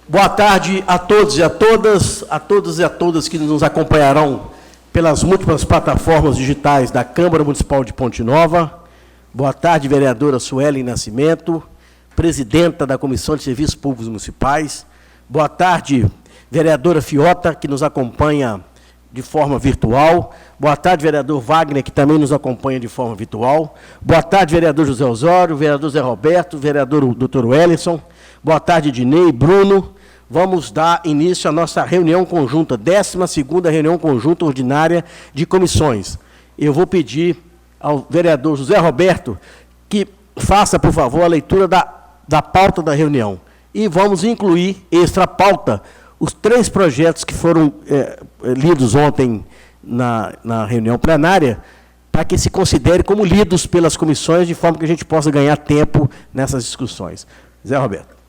Boa tarde a todos e a todas, que nos acompanharão pelas múltiplas plataformas digitais da Câmara Municipal de Ponte Nova. Boa tarde, vereadora Suelen Nascimento, presidenta da Comissão de Serviços Públicos Municipais. Boa tarde, vereadora Fiota, que nos acompanha de forma virtual. Boa tarde, vereador Wagner, que também nos acompanha de forma virtual. Boa tarde, vereador José Osório, vereador Zé Roberto, vereador Dr. Wellington. Boa tarde, Ednei, Bruno. Vamos dar início à nossa reunião conjunta, 12ª reunião conjunta ordinária de comissões. Eu vou pedir ao vereador José Roberto que faça, por favor, a leitura da pauta da reunião. E vamos incluir extra pauta os 3 projetos que foram lidos ontem na reunião plenária, para que se considere como lidos pelas comissões, de forma que a gente possa ganhar tempo nessas discussões. Zé Roberto.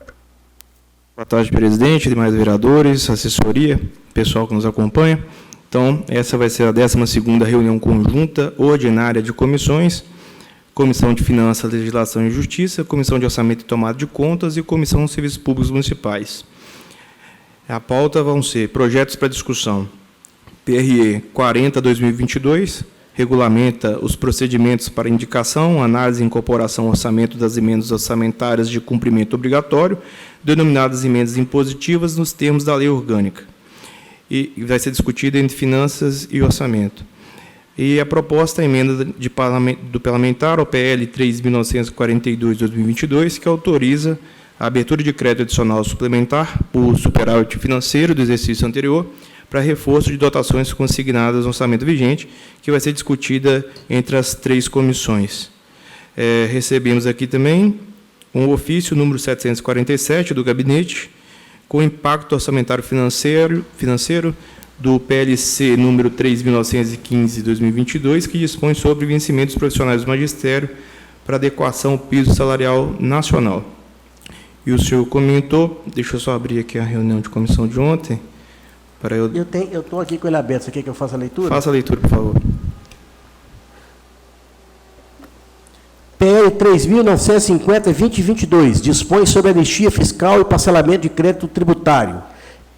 Boa tarde, presidente, demais vereadores, assessoria, pessoal que nos acompanha. Então, essa vai ser a 12ª reunião conjunta ordinária de comissões, Comissão de Finanças, Legislação e Justiça, Comissão de Orçamento e Tomada de Contas e Comissão de Serviços Públicos Municipais. A pauta vão ser projetos para discussão. PRE 40/2022, regulamenta os procedimentos para indicação, análise e incorporação ao orçamento das emendas orçamentárias de cumprimento obrigatório, denominadas emendas impositivas nos termos da lei orgânica. E vai ser discutida entre finanças e orçamento. E a proposta, a emenda do parlamentar ao PL 3.942/2022, que autoriza a abertura de crédito adicional suplementar por superávit financeiro do exercício anterior para reforço de dotações consignadas no orçamento vigente, que vai ser discutida entre as 3 comissões. Recebemos aqui também um ofício número 747 do gabinete, com impacto orçamentário financeiro do PLC número 3.915/2022, que dispõe sobre vencimentos profissionais do magistério para adequação ao piso salarial nacional. E o senhor comentou, deixa eu só abrir aqui a reunião de comissão de ontem. Eu estou aqui com ele aberto. Você quer que eu faça a leitura? Faça a leitura, por favor. PL 3.950/2022, dispõe sobre anistia fiscal e parcelamento de crédito tributário.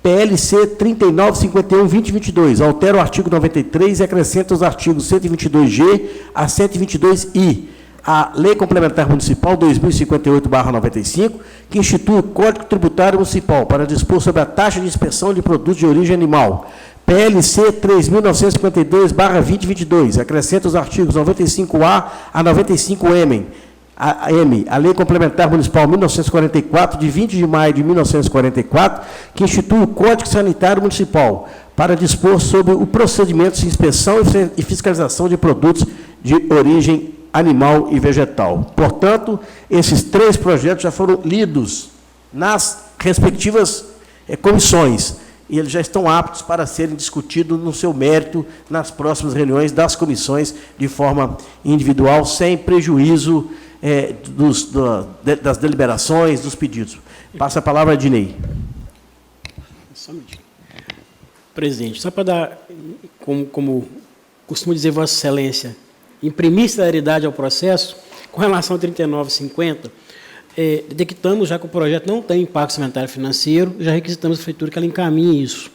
PLC 3951/2022, altera o artigo 93 e acrescenta os artigos 122G a 122I. A Lei Complementar Municipal 2058/95, que institui o Código Tributário Municipal para dispor sobre a taxa de inspeção de produtos de origem animal. PLC 3.952/2022, acrescenta os artigos 95A a 95M. A Lei Complementar Municipal 1944, de 20 de maio de 1944, que institui o Código Sanitário Municipal para dispor sobre o procedimento de inspeção e fiscalização de produtos de origem animal e vegetal. Portanto, esses 3 projetos já foram lidos nas respectivas comissões, e eles já estão aptos para serem discutidos no seu mérito nas próximas reuniões das comissões, de forma individual, sem prejuízo das deliberações, dos pedidos. Passa a palavra a Ednei. Só um minutinho. Presidente, só para dar, como costuma dizer Vossa Excelência, imprimir celeridade ao processo, com relação ao 3950, detectamos já que o projeto não tem impacto orçamentário financeiro, já requisitamos a prefeitura que ela encaminhe isso.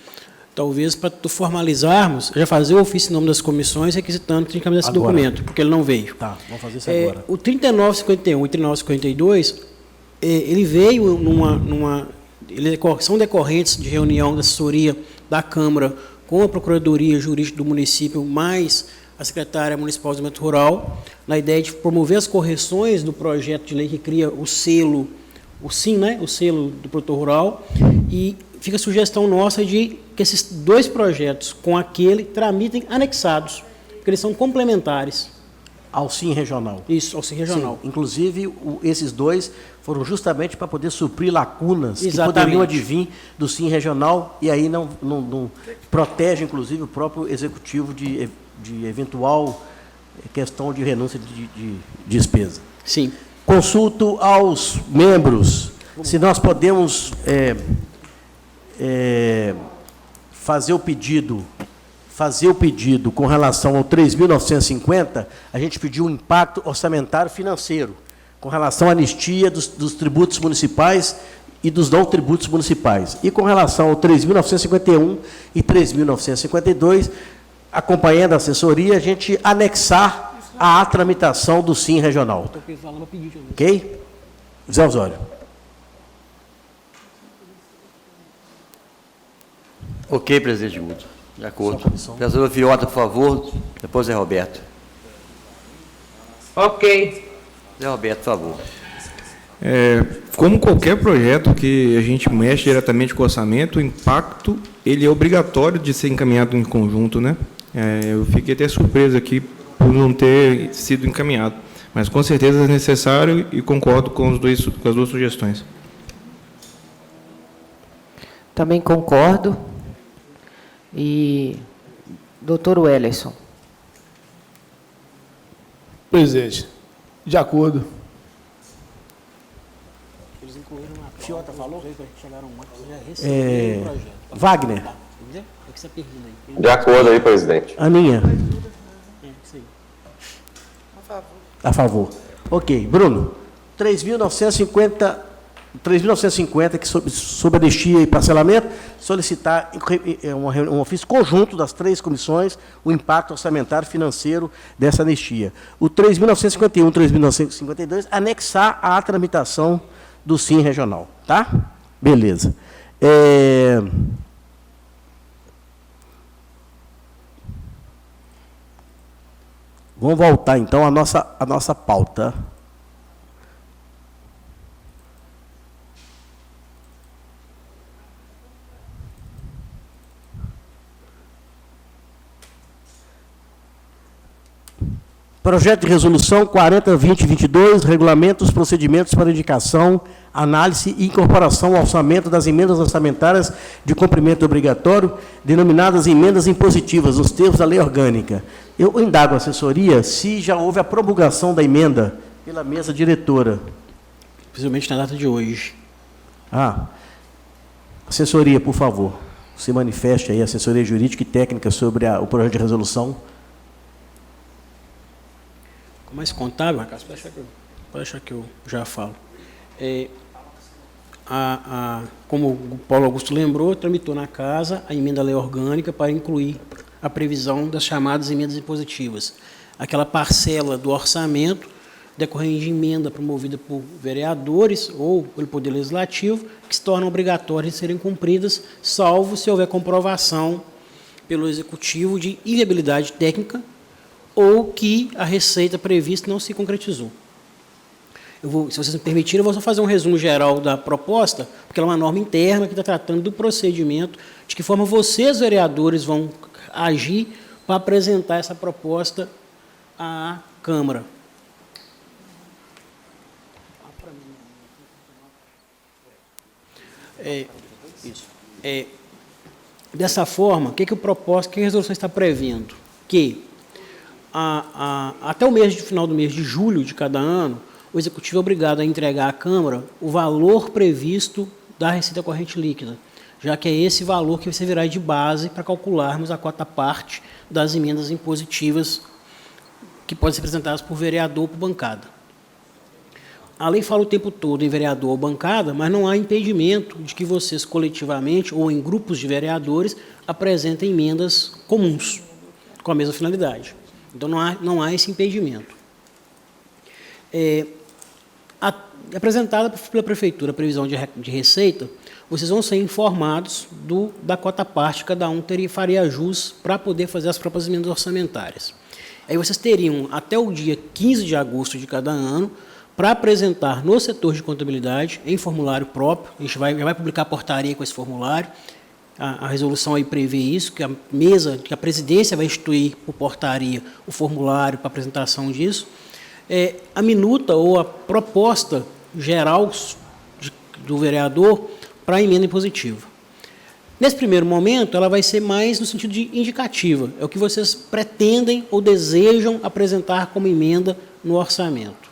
Talvez, para formalizarmos, já fazer o ofício em nome das comissões, requisitando que encaminhar esse documento, porque ele não veio. Tá, vamos fazer isso agora. O 3951 e 3952, ele veio são decorrentes de reunião da assessoria da Câmara com a Procuradoria Jurídica do município, mais a Secretária Municipal de Desenvolvimento Rural, na ideia de promover as correções do projeto de lei que cria o selo, o SIM, né? O selo do produtor rural, e fica a sugestão nossa de que esses 2 projetos com aquele tramitem anexados, porque eles são complementares. Ao SIM regional. Isso, ao SIM regional. Sim, inclusive, esses 2 foram justamente para poder suprir lacunas que Exatamente. poderiam advir do SIM regional, e aí não protege, inclusive, o próprio executivo de eventual questão de renúncia de despesa. Sim. Consulto aos membros se nós podemos fazer o pedido com relação ao 3.950, a gente pediu um impacto orçamentário financeiro, com relação à anistia dos tributos municipais e dos não tributos municipais. E com relação ao 3.951 e 3.952, acompanhando a assessoria, a gente anexar à tramitação do SIM regional. Ok? Zé Osório. Ok, presidente Guto. De acordo. Vereador Fiota, por favor. Depois Zé Roberto. Ok. Zé Roberto, por favor. Como qualquer projeto que a gente mexe diretamente com o orçamento, o impacto ele é obrigatório de ser encaminhado em conjunto, né? Eu fiquei até surpreso aqui por não ter sido encaminhado, mas com certeza é necessário e concordo com as duas sugestões. Também concordo. E doutor Wellerson. Presidente, de acordo. Eles incluíram na Fiota falou que chegaram ontem, já receberam o projeto. Wagner. É que você pergunta aí. De acordo aí, presidente. Aninha. Isso aí. A favor. Ok. Bruno, 3.950, que sob anistia e parcelamento, solicitar um ofício conjunto das três comissões o impacto orçamentário financeiro dessa anistia. O 3.951 e 3.952, anexar à tramitação do SIM regional. Tá? Beleza. Vamos voltar, então, à nossa pauta. Projeto de resolução 40-2022, regulamentos, procedimentos para indicação, análise e incorporação ao orçamento das emendas orçamentárias de cumprimento obrigatório, denominadas emendas impositivas, nos termos da lei orgânica. Eu indago a assessoria se já houve a promulgação da emenda pela mesa diretora. Principalmente na data de hoje. Assessoria, por favor, se manifeste aí, assessoria jurídica e técnica sobre o projeto de resolução. Mais contábil, Racasso, pode achar que eu já falo. Como o Paulo Augusto lembrou, tramitou na casa a emenda à lei orgânica para incluir a previsão das chamadas emendas impositivas. Aquela parcela do orçamento decorrente de emenda promovida por vereadores ou pelo Poder Legislativo, que se tornam obrigatórias de serem cumpridas, salvo se houver comprovação pelo Executivo de inviabilidade técnica ou que a receita prevista não se concretizou. Se vocês me permitirem, eu vou só fazer um resumo geral da proposta, porque ela é uma norma interna que está tratando do procedimento, de que forma vocês, vereadores, vão agir para apresentar essa proposta à Câmara. Dessa forma, o que a resolução está prevendo? Que até o final do mês de julho de cada ano, o Executivo é obrigado a entregar à Câmara o valor previsto da receita corrente líquida, já que é esse valor que servirá de base para calcularmos a quota-parte das emendas impositivas que podem ser apresentadas por vereador ou por bancada. A lei fala o tempo todo em vereador ou bancada, mas não há impedimento de que vocês coletivamente ou em grupos de vereadores apresentem emendas comuns, com a mesma finalidade. Então, não há esse impedimento. Apresentada pela Prefeitura a previsão de receita, vocês vão ser informados da cota-parte que cada um faria jus para poder fazer as próprias emendas orçamentárias. Aí vocês teriam até o dia 15 de agosto de cada ano para apresentar no setor de contabilidade, em formulário próprio. A gente já vai publicar a portaria com esse formulário. A resolução aí prevê isso, que a presidência vai instituir por portaria o formulário para apresentação disso. A minuta ou a proposta geral do vereador para a emenda impositiva. Nesse primeiro momento, ela vai ser mais no sentido de indicativa. É o que vocês pretendem ou desejam apresentar como emenda no orçamento.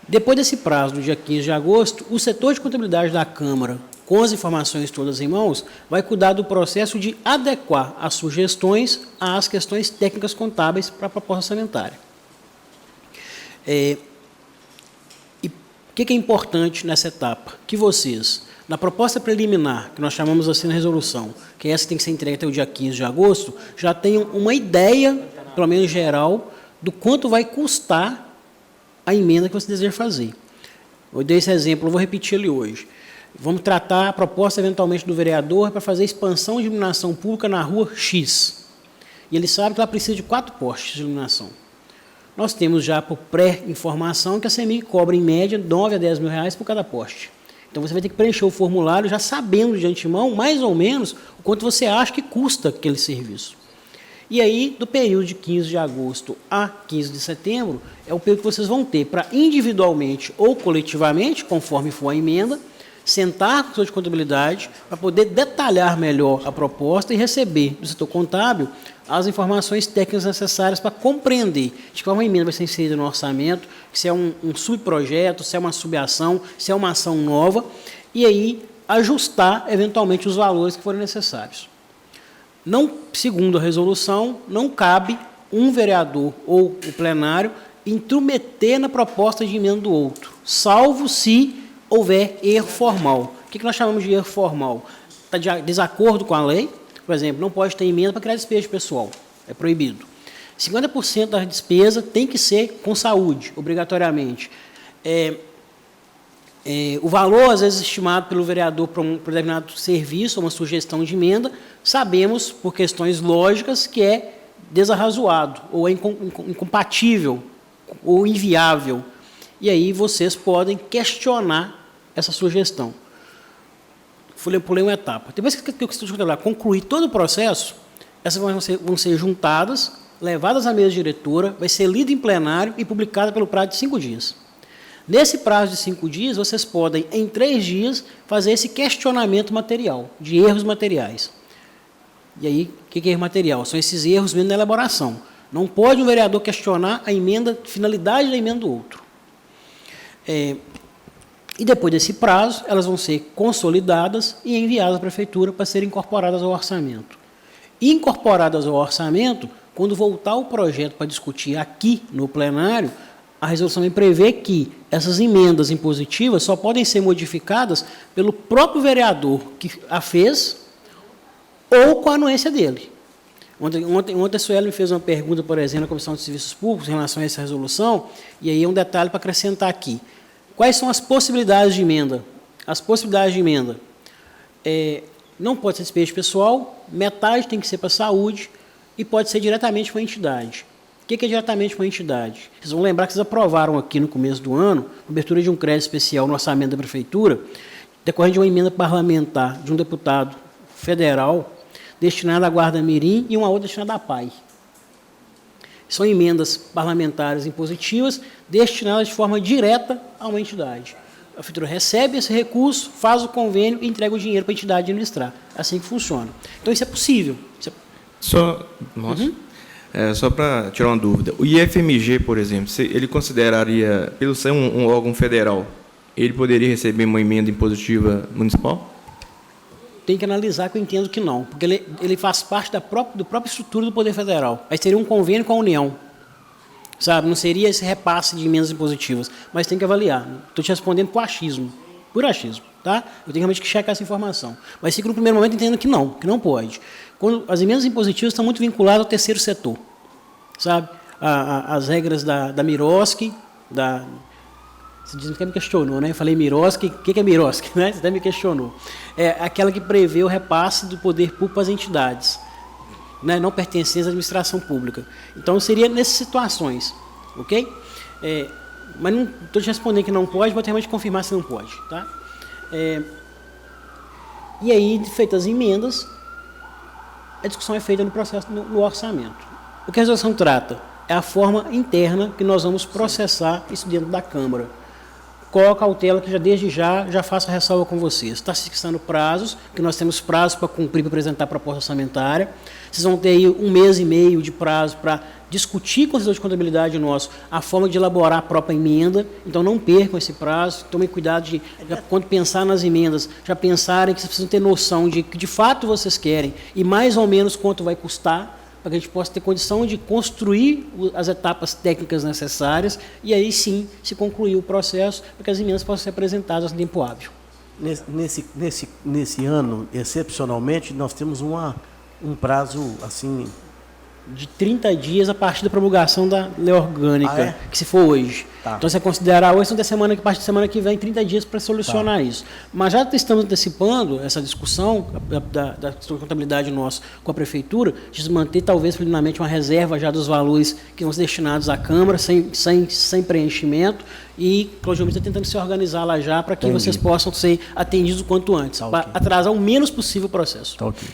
Depois desse prazo, do dia 15 de agosto, o setor de contabilidade da Câmara, com as informações todas em mãos, vai cuidar do processo de adequar as sugestões às questões técnicas contábeis para a proposta orçamentária. E o que é importante nessa etapa? Que vocês, na proposta preliminar, que nós chamamos assim na resolução, que é essa que tem que ser entregue até o dia 15 de agosto, já tenham uma ideia, pelo menos geral, do quanto vai custar a emenda que você deseja fazer. Eu dei esse exemplo, eu vou repetir ele hoje. Vamos tratar a proposta, eventualmente, do vereador para fazer expansão de iluminação pública na rua X. E ele sabe que ela precisa de 4 postes de iluminação. Nós temos já, por pré-informação, que a CEMIG cobra, em média, 9 a 10 mil reais por cada poste. Então, você vai ter que preencher o formulário já sabendo de antemão, mais ou menos, o quanto você acha que custa aquele serviço. E aí, do período de 15 de agosto a 15 de setembro, é o período que vocês vão ter para, individualmente ou coletivamente, conforme for a emenda, sentar com o setor de contabilidade para poder detalhar melhor a proposta e receber do setor contábil as informações técnicas necessárias para compreender de qual emenda vai ser inserida no orçamento, se é um subprojeto, se é uma subação, se é uma ação nova, e aí ajustar, eventualmente, os valores que forem necessários. Não, segundo a resolução, não cabe um vereador ou o plenário intrometer na proposta de emenda do outro, salvo se houver erro formal. O que nós chamamos de erro formal? Está de desacordo com a lei, por exemplo, não pode ter emenda para criar despesa pessoal, é proibido. 50% da despesa tem que ser com saúde, obrigatoriamente. O valor, às vezes, estimado pelo vereador para um determinado serviço, uma sugestão de emenda, sabemos, por questões lógicas, que é desarrazoado, ou é incompatível, ou inviável. E aí vocês podem questionar essa sugestão. Pulei uma etapa. Depois que o Instituto de Contabilidade concluir todo o processo, essas vão ser juntadas, levadas à mesa diretora, vai ser lida em plenário e publicada pelo prazo de 5 dias. Nesse prazo de 5 dias, vocês podem, em 3 dias, fazer esse questionamento material, de erros materiais. E aí, o que é erro material? São esses erros mesmo na elaboração. Não pode um vereador questionar a emenda, a finalidade da emenda do outro. E depois desse prazo, elas vão ser consolidadas e enviadas à prefeitura para serem incorporadas ao orçamento. Incorporadas ao orçamento, quando voltar o projeto para discutir aqui no plenário, a resolução prevê que essas emendas impositivas só podem ser modificadas pelo próprio vereador que a fez ou com a anuência dele. Ontem a Sueli me fez uma pergunta, por exemplo, na Comissão de Serviços Públicos em relação a essa resolução, e aí é um detalhe para acrescentar aqui. Quais são as possibilidades de emenda? As possibilidades de emenda. Não pode ser despesa pessoal, metade tem que ser para a saúde e pode ser diretamente para a entidade. O que é diretamente para a entidade? Vocês vão lembrar que vocês aprovaram aqui no começo do ano a abertura de um crédito especial no orçamento da prefeitura, decorrente de uma emenda parlamentar de um deputado federal destinada à Guarda Mirim e uma outra destinada à PAI. São emendas parlamentares impositivas destinadas de forma direta a uma entidade. A prefeitura recebe esse recurso, faz o convênio e entrega o dinheiro para a entidade administrar. É assim que funciona. Então, isso é possível. Só para tirar uma dúvida, o IFMG, por exemplo, ele consideraria, pelo ser um órgão federal, ele poderia receber uma emenda impositiva municipal? Tem que analisar, que eu entendo que não, porque ele faz parte da própria estrutura do Poder Federal. Aí seria um convênio com a União, sabe? Não seria esse repasse de emendas impositivas, mas tem que avaliar. Estou te respondendo por achismo, tá? Eu tenho realmente que checar essa informação. Mas sim que no primeiro momento entendo que não pode. Quando as emendas impositivas estão muito vinculadas ao terceiro setor, sabe? As regras da Miroski, você até me questionou, né? Eu falei Miroski, o que é Miroski? Né? Você até me questionou. É aquela que prevê o repasse do poder público para as entidades, né? Não pertencentes à administração pública. Então, seria nessas situações, ok? Mas não estou te respondendo que não pode, vou realmente confirmar se não pode, tá? E aí, feitas as emendas, a discussão é feita no processo, no orçamento. O que a resolução trata? É a forma interna que nós vamos processar isso dentro da Câmara. Qual a cautela que desde já faço a ressalva com vocês? Está se fixando prazos, que nós temos prazos para cumprir, para apresentar a proposta orçamentária. Vocês vão ter aí 1 mês e meio de prazo para discutir com o setor de contabilidade nosso a forma de elaborar a própria emenda. Então, não percam esse prazo. Tomem cuidado de, quando pensar nas emendas, já pensarem que vocês precisam ter noção de que, de fato, vocês querem e mais ou menos quanto vai custar, para que a gente possa ter condição de construir as etapas técnicas necessárias e aí sim se concluir o processo para que as emendas possam ser apresentadas em tempo hábil. Nesse ano, excepcionalmente, nós temos um prazo assim... De 30 dias a partir da promulgação da lei orgânica, que se for hoje. Tá. Então, você considerar hoje, a partir da semana que vem, 30 dias para solucionar isso. Mas já estamos antecipando essa discussão da contabilidade nossa com a Prefeitura, de manter, talvez, preliminarmente, uma reserva já dos valores que vão ser destinados à Câmara, sem preenchimento, e o Claudio está tentando se organizar lá já para que vocês possam ser atendidos o quanto antes, para atrasar o menos possível o processo. Tá ok.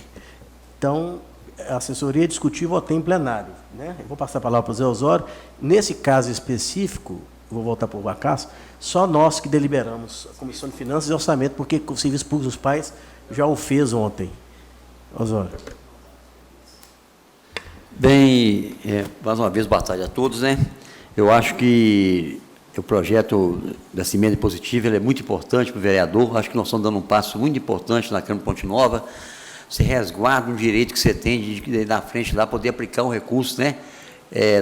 Então, a assessoria discutir e votar em plenário, né? Eu vou passar a palavra para o Zé Osório. Nesse caso específico, vou voltar para o Bacasso, só nós que deliberamos, a Comissão de Finanças e Orçamento, porque o Serviço Público dos Pais já o fez ontem. Osório. Bem, mais uma vez, boa tarde a todos, né? Eu acho que o projeto dessa emenda positiva ele é muito importante para o vereador. Acho que nós estamos dando um passo muito importante na Câmara de Ponte Nova. Você resguarda um direito que você tem de na frente lá poder aplicar um recurso, né?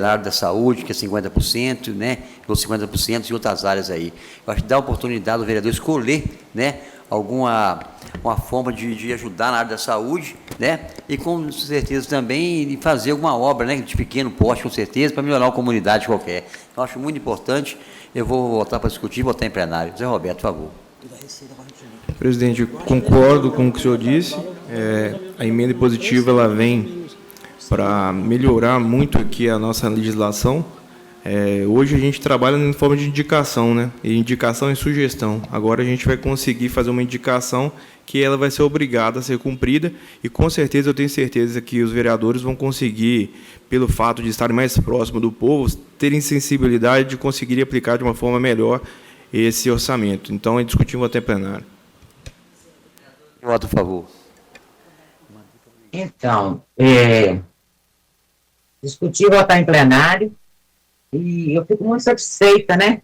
Na área da saúde, que é 50%, né? Ou 50% e outras áreas aí. Eu acho que dá a oportunidade do vereador escolher, né? Uma forma de ajudar na área da saúde, né? E com certeza também de fazer alguma obra, né? De pequeno porte, com certeza, para melhorar uma comunidade qualquer. Eu acho muito importante. Eu vou voltar para discutir e votar em plenário. Zé Roberto, por favor. Presidente, concordo com o que o senhor disse. A emenda positiva ela vem para melhorar muito aqui a nossa legislação. Hoje a gente trabalha em forma de indicação, né? E indicação e sugestão. Agora a gente vai conseguir fazer uma indicação que ela vai ser obrigada a ser cumprida e com certeza eu tenho certeza que os vereadores vão conseguir, pelo fato de estarem mais próximos do povo, terem sensibilidade de conseguir aplicar de uma forma melhor esse orçamento. Então, é discutir até plenário. Voto a favor. Então, discutir votar em plenário, e eu fico muito satisfeita, né,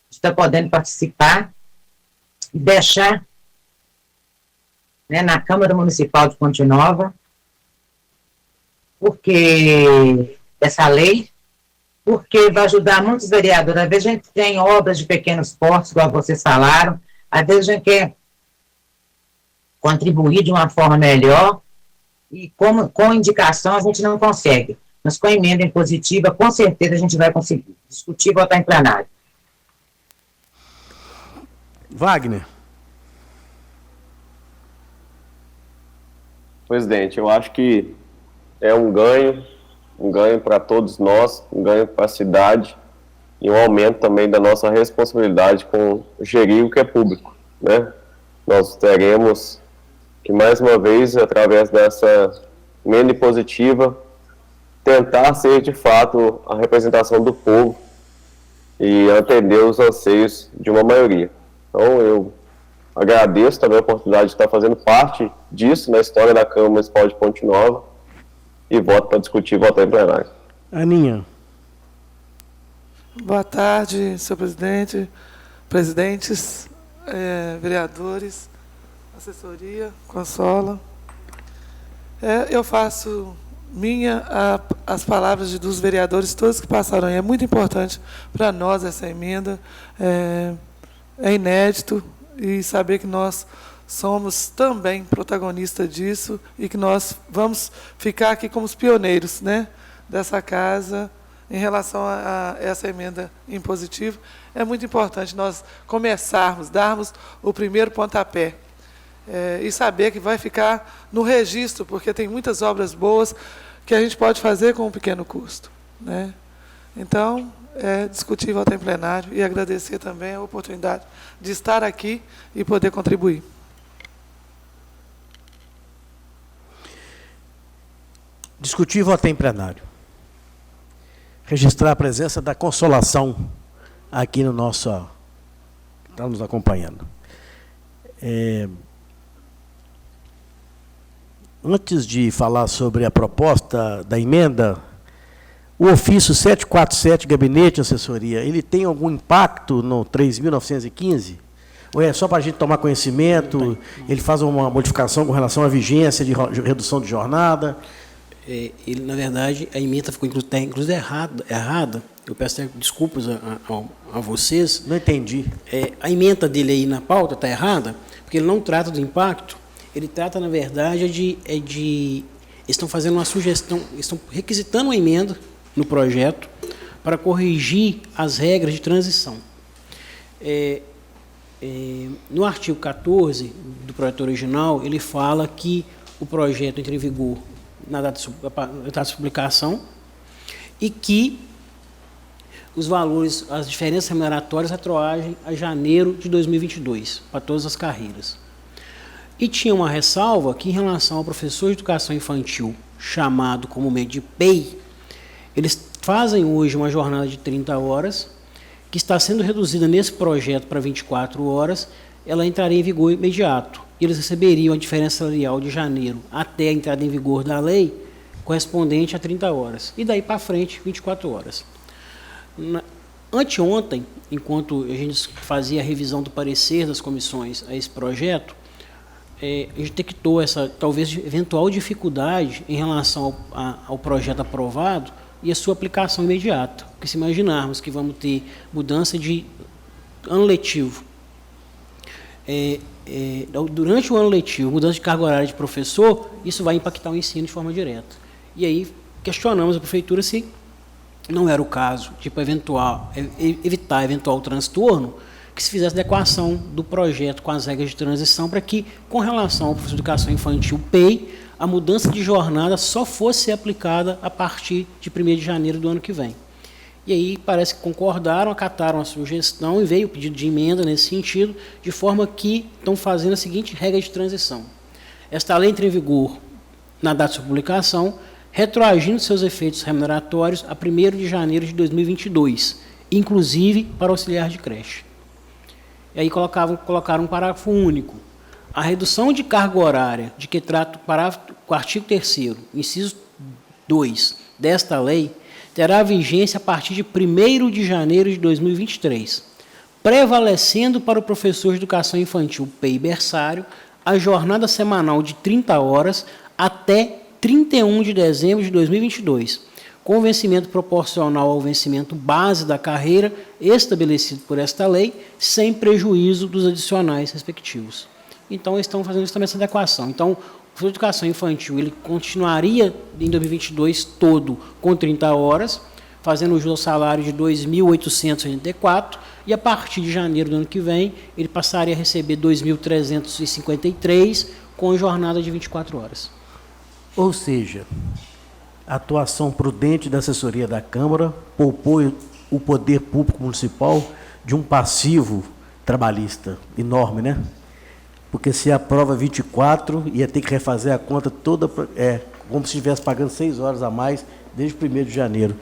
de estar podendo participar e deixar, né, na Câmara Municipal de Ponte Nova, porque essa lei, porque vai ajudar muitos vereadores. Às vezes a gente tem obras de pequenos portos, igual vocês falaram, às vezes a gente quer contribuir de uma forma melhor, e com indicação a gente não consegue. Mas com a emenda impositiva, com certeza a gente vai conseguir discutir e votar em plenário. Wagner. Presidente, eu acho que é um ganho para todos nós, um ganho para a cidade e um aumento também da nossa responsabilidade com gerir o que é público, né? Nós teremos que, mais uma vez, através dessa emenda impositiva, tentar ser, de fato, a representação do povo e atender os anseios de uma maioria. Então, eu agradeço também a oportunidade de estar fazendo parte disso na história da Câmara Municipal de Ponte Nova e voto para discutir e votar em plenário. Aninha. Boa tarde, senhor presidente, presidentes, vereadores, assessoria, Consola. Eu faço as palavras dos vereadores, todos que passaram aí. É muito importante para nós essa emenda, é inédito, e saber que nós somos também protagonistas disso e que nós vamos ficar aqui como os pioneiros, né, dessa casa em relação a essa emenda impositiva. É muito importante nós começarmos, darmos o primeiro pontapé e saber que vai ficar no registro, porque tem muitas obras boas que a gente pode fazer com um pequeno custo, né? Então, discutir e votar em plenário e agradecer também a oportunidade de estar aqui e poder contribuir. Discutir e votar em plenário. Registrar a presença da Consolação aqui no nosso... está nos acompanhando. Antes de falar sobre a proposta da emenda, o ofício 747, Gabinete e Assessoria, ele tem algum impacto no 3.915? Ou é só para a gente tomar conhecimento? Ele faz uma modificação com relação à vigência de redução de jornada? ele, na verdade, a emenda ficou inclusive errada. Eu peço até desculpas a vocês. Não entendi. A emenda dele aí na pauta está errada, porque ele não trata do impacto, ele trata, na verdade, eles estão fazendo uma sugestão, estão requisitando uma emenda no projeto para corrigir as regras de transição. No artigo 14 do projeto original, ele fala que o projeto entra em vigor na data de publicação e que os valores, as diferenças remuneratórias retroagem a janeiro de 2022 para todas as carreiras. E tinha uma ressalva que, em relação ao professor de educação infantil, chamado comumente de PEI, eles fazem hoje uma jornada de 30 horas, que está sendo reduzida nesse projeto para 24 horas, ela entraria em vigor imediato. E eles receberiam a diferença salarial de janeiro até a entrada em vigor da lei, correspondente a 30 horas. E daí para frente, 24 horas. Anteontem, enquanto a gente fazia a revisão do parecer das comissões a esse projeto, a gente detectou essa, talvez, eventual dificuldade em relação ao projeto aprovado e a sua aplicação imediata. Porque se imaginarmos que vamos ter mudança de ano letivo, durante o ano letivo, mudança de carga horária de professor, isso vai impactar o ensino de forma direta. E aí questionamos a prefeitura se não era o caso, tipo, evitar eventual transtorno, que se fizesse adequação do projeto com as regras de transição para que, com relação ao professor de educação infantil PEI, a mudança de jornada só fosse aplicada a partir de 1º de janeiro do ano que vem. E aí parece que concordaram, acataram a sugestão e veio o pedido de emenda nesse sentido, de forma que estão fazendo a seguinte regra de transição. Esta lei entra em vigor na data de sua publicação, retroagindo seus efeitos remuneratórios a 1º de janeiro de 2022, inclusive para auxiliar de creche. E aí colocaram um parágrafo único. A redução de carga horária de que trata o artigo 3º, inciso 2 desta lei, terá vigência a partir de 1º de janeiro de 2023, prevalecendo para o professor de educação infantil PEI berçário a jornada semanal de 30 horas até 31 de dezembro de 2022, com vencimento proporcional ao vencimento base da carreira estabelecido por esta lei, sem prejuízo dos adicionais respectivos. Então, eles estão fazendo justamente essa adequação. Então, o professor de educação infantil ele continuaria em 2022 todo com 30 horas, fazendo jus ao salário de R$ 2.884, e a partir de janeiro do ano que vem, ele passaria a receber R$ 2.353, com jornada de 24 horas. Ou seja, a atuação prudente da assessoria da Câmara poupou o poder público municipal de um passivo trabalhista enorme, né? Porque se aprova 24, ia ter que refazer a conta toda, como se estivesse pagando 6 horas a mais desde 1º de janeiro.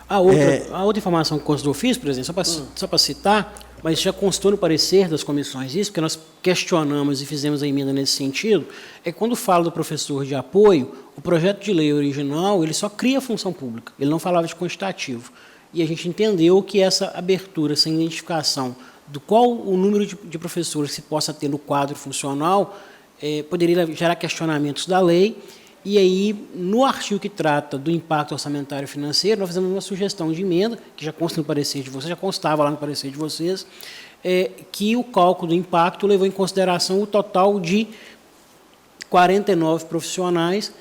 A outra informação que consta do ofício, presidente, só para citar, mas já constou no parecer das comissões isso, porque nós questionamos e fizemos a emenda nesse sentido, é que quando fala do professor de apoio, o projeto de lei original, ele só cria função pública, ele não falava de quantitativo. E a gente entendeu que essa abertura, sem identificação do qual o número de professores se possa ter no quadro funcional, poderia gerar questionamentos da lei. E aí, no artigo que trata do impacto orçamentário financeiro, nós fizemos uma sugestão de emenda, que já consta no parecer de vocês, já constava lá no parecer de vocês, que o cálculo do impacto levou em consideração o total de 49 profissionais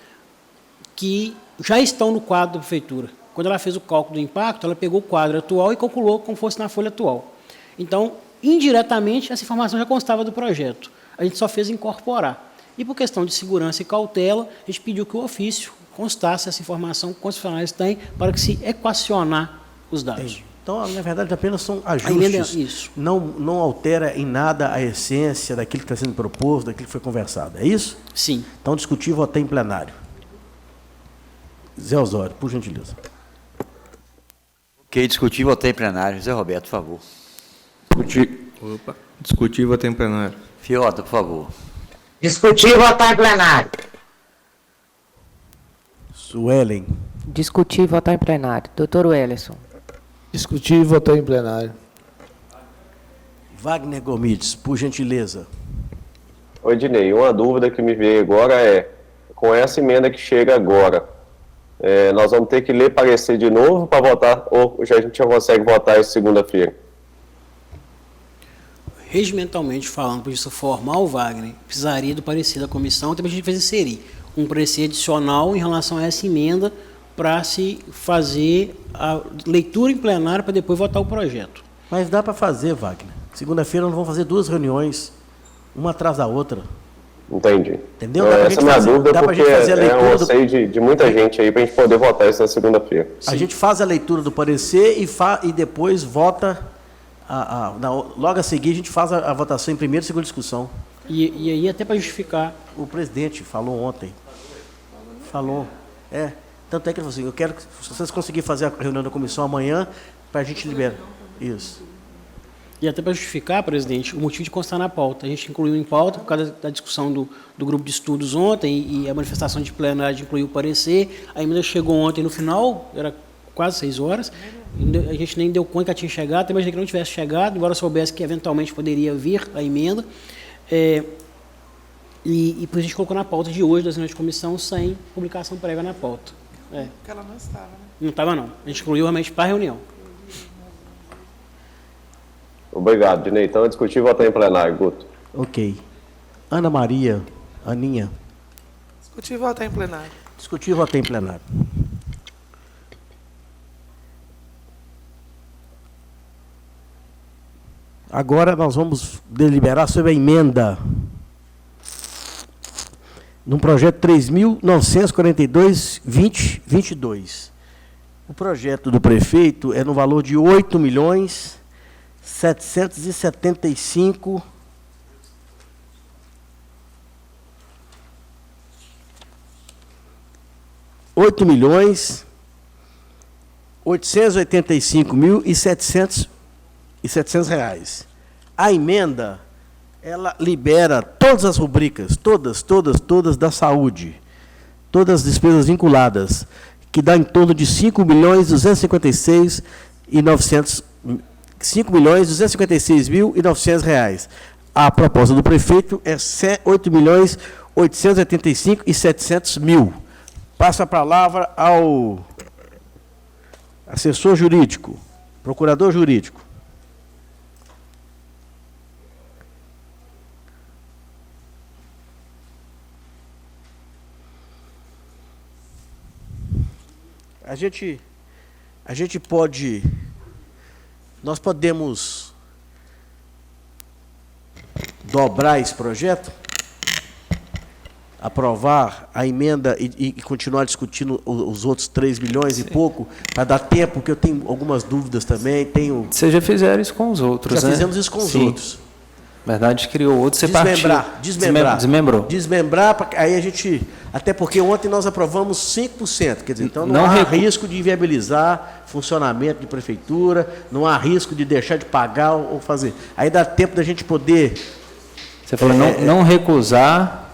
que já estão no quadro da prefeitura. Quando ela fez o cálculo do impacto, ela pegou o quadro atual e calculou como fosse na folha atual. Então, indiretamente, essa informação já constava do projeto. A gente só fez incorporar. E, por questão de segurança e cautela, a gente pediu que o ofício constasse essa informação que os funcionários têm para que se equacionar os dados. Entendi. Então, na verdade, apenas são ajustes. Isso. Não altera em nada a essência daquilo que está sendo proposto, daquilo que foi conversado. É isso? Sim. Então, discutir e votar em plenário. Zé Osório, por gentileza. Ok, discutir e votar em plenário. Zé Roberto, por favor. Discutir e votar em plenário. Fiota, por favor. Discutir e votar em plenário. Suelen. Discutir e votar em plenário. Doutor Welleson. Discutir e votar em plenário. Wagner Gomides, por gentileza. Oi, Dinei, uma dúvida que me veio agora é, com essa emenda que chega agora, nós vamos ter que ler parecer de novo para votar, ou a gente já consegue votar isso segunda-feira? Regimentalmente falando, para isso formal, Wagner, precisaria do parecer da comissão, também a gente vai inserir um parecer adicional em relação a essa emenda para se fazer a leitura em plenário para depois votar o projeto. Mas dá para fazer, Wagner. Segunda-feira nós vamos fazer 2 reuniões, uma atrás da outra. Entendi. Entendeu? Não, Dá pra essa gente é a minha fazer- dúvida, dá pra porque gente fazer a leitura eu do- sei de muita gente aí para a gente poder votar isso na segunda-feira. A gente faz a leitura do parecer e depois vota, logo a seguir a gente faz a votação em primeira e segunda discussão. E aí, até para justificar, O presidente falou ontem. Falou. Tanto é que ele falou assim, eu quero que se vocês conseguirem fazer a reunião da comissão amanhã, para a gente liberar. Isso. e até para justificar, presidente, o motivo de constar na pauta. A gente incluiu em pauta por causa da discussão do grupo de estudos ontem e a manifestação de plenário de incluir o parecer. A emenda chegou ontem no final, era quase 6 horas. A gente nem deu conta que ela tinha chegado, até imaginei que não tivesse chegado, embora soubesse que eventualmente poderia vir a emenda. E por isso a gente colocou na pauta de hoje, das reuniões de comissão, sem publicação prévia na pauta. Porque ela não estava, né? Não estava, não. A gente incluiu realmente para a reunião. Obrigado, Dinei. Então, discutir e votar em plenário, Guto. Ok. Ana Maria, Aninha, Discutir e votar em plenário. discutir e votar em plenário. Agora nós vamos deliberar sobre a emenda no projeto 3.942-2022. O projeto do prefeito é no valor de 8.775.000 8.885.700 reais. A emenda, ela libera todas as rubricas, todas da saúde, todas as despesas vinculadas, que dá em torno de 5.256.900 reais. A proposta do prefeito é 8.885.700.000. Passa a palavra ao assessor jurídico, procurador jurídico. Nós podemos dobrar esse projeto, aprovar a emenda e continuar discutindo os outros 3 milhões e pouco, para dar tempo, porque eu tenho algumas dúvidas também. Vocês já fizeram isso com os outros, Já né? fizemos isso com os Sim. outros. Na verdade, criou outro, você Desmembrou. Desmembrou. Aí a gente... Até porque ontem nós aprovamos 5%, quer dizer, então não Não há recu- risco de inviabilizar funcionamento de prefeitura, não há risco de deixar de pagar ou fazer. Aí dá tempo da gente poder... Você falou não recusar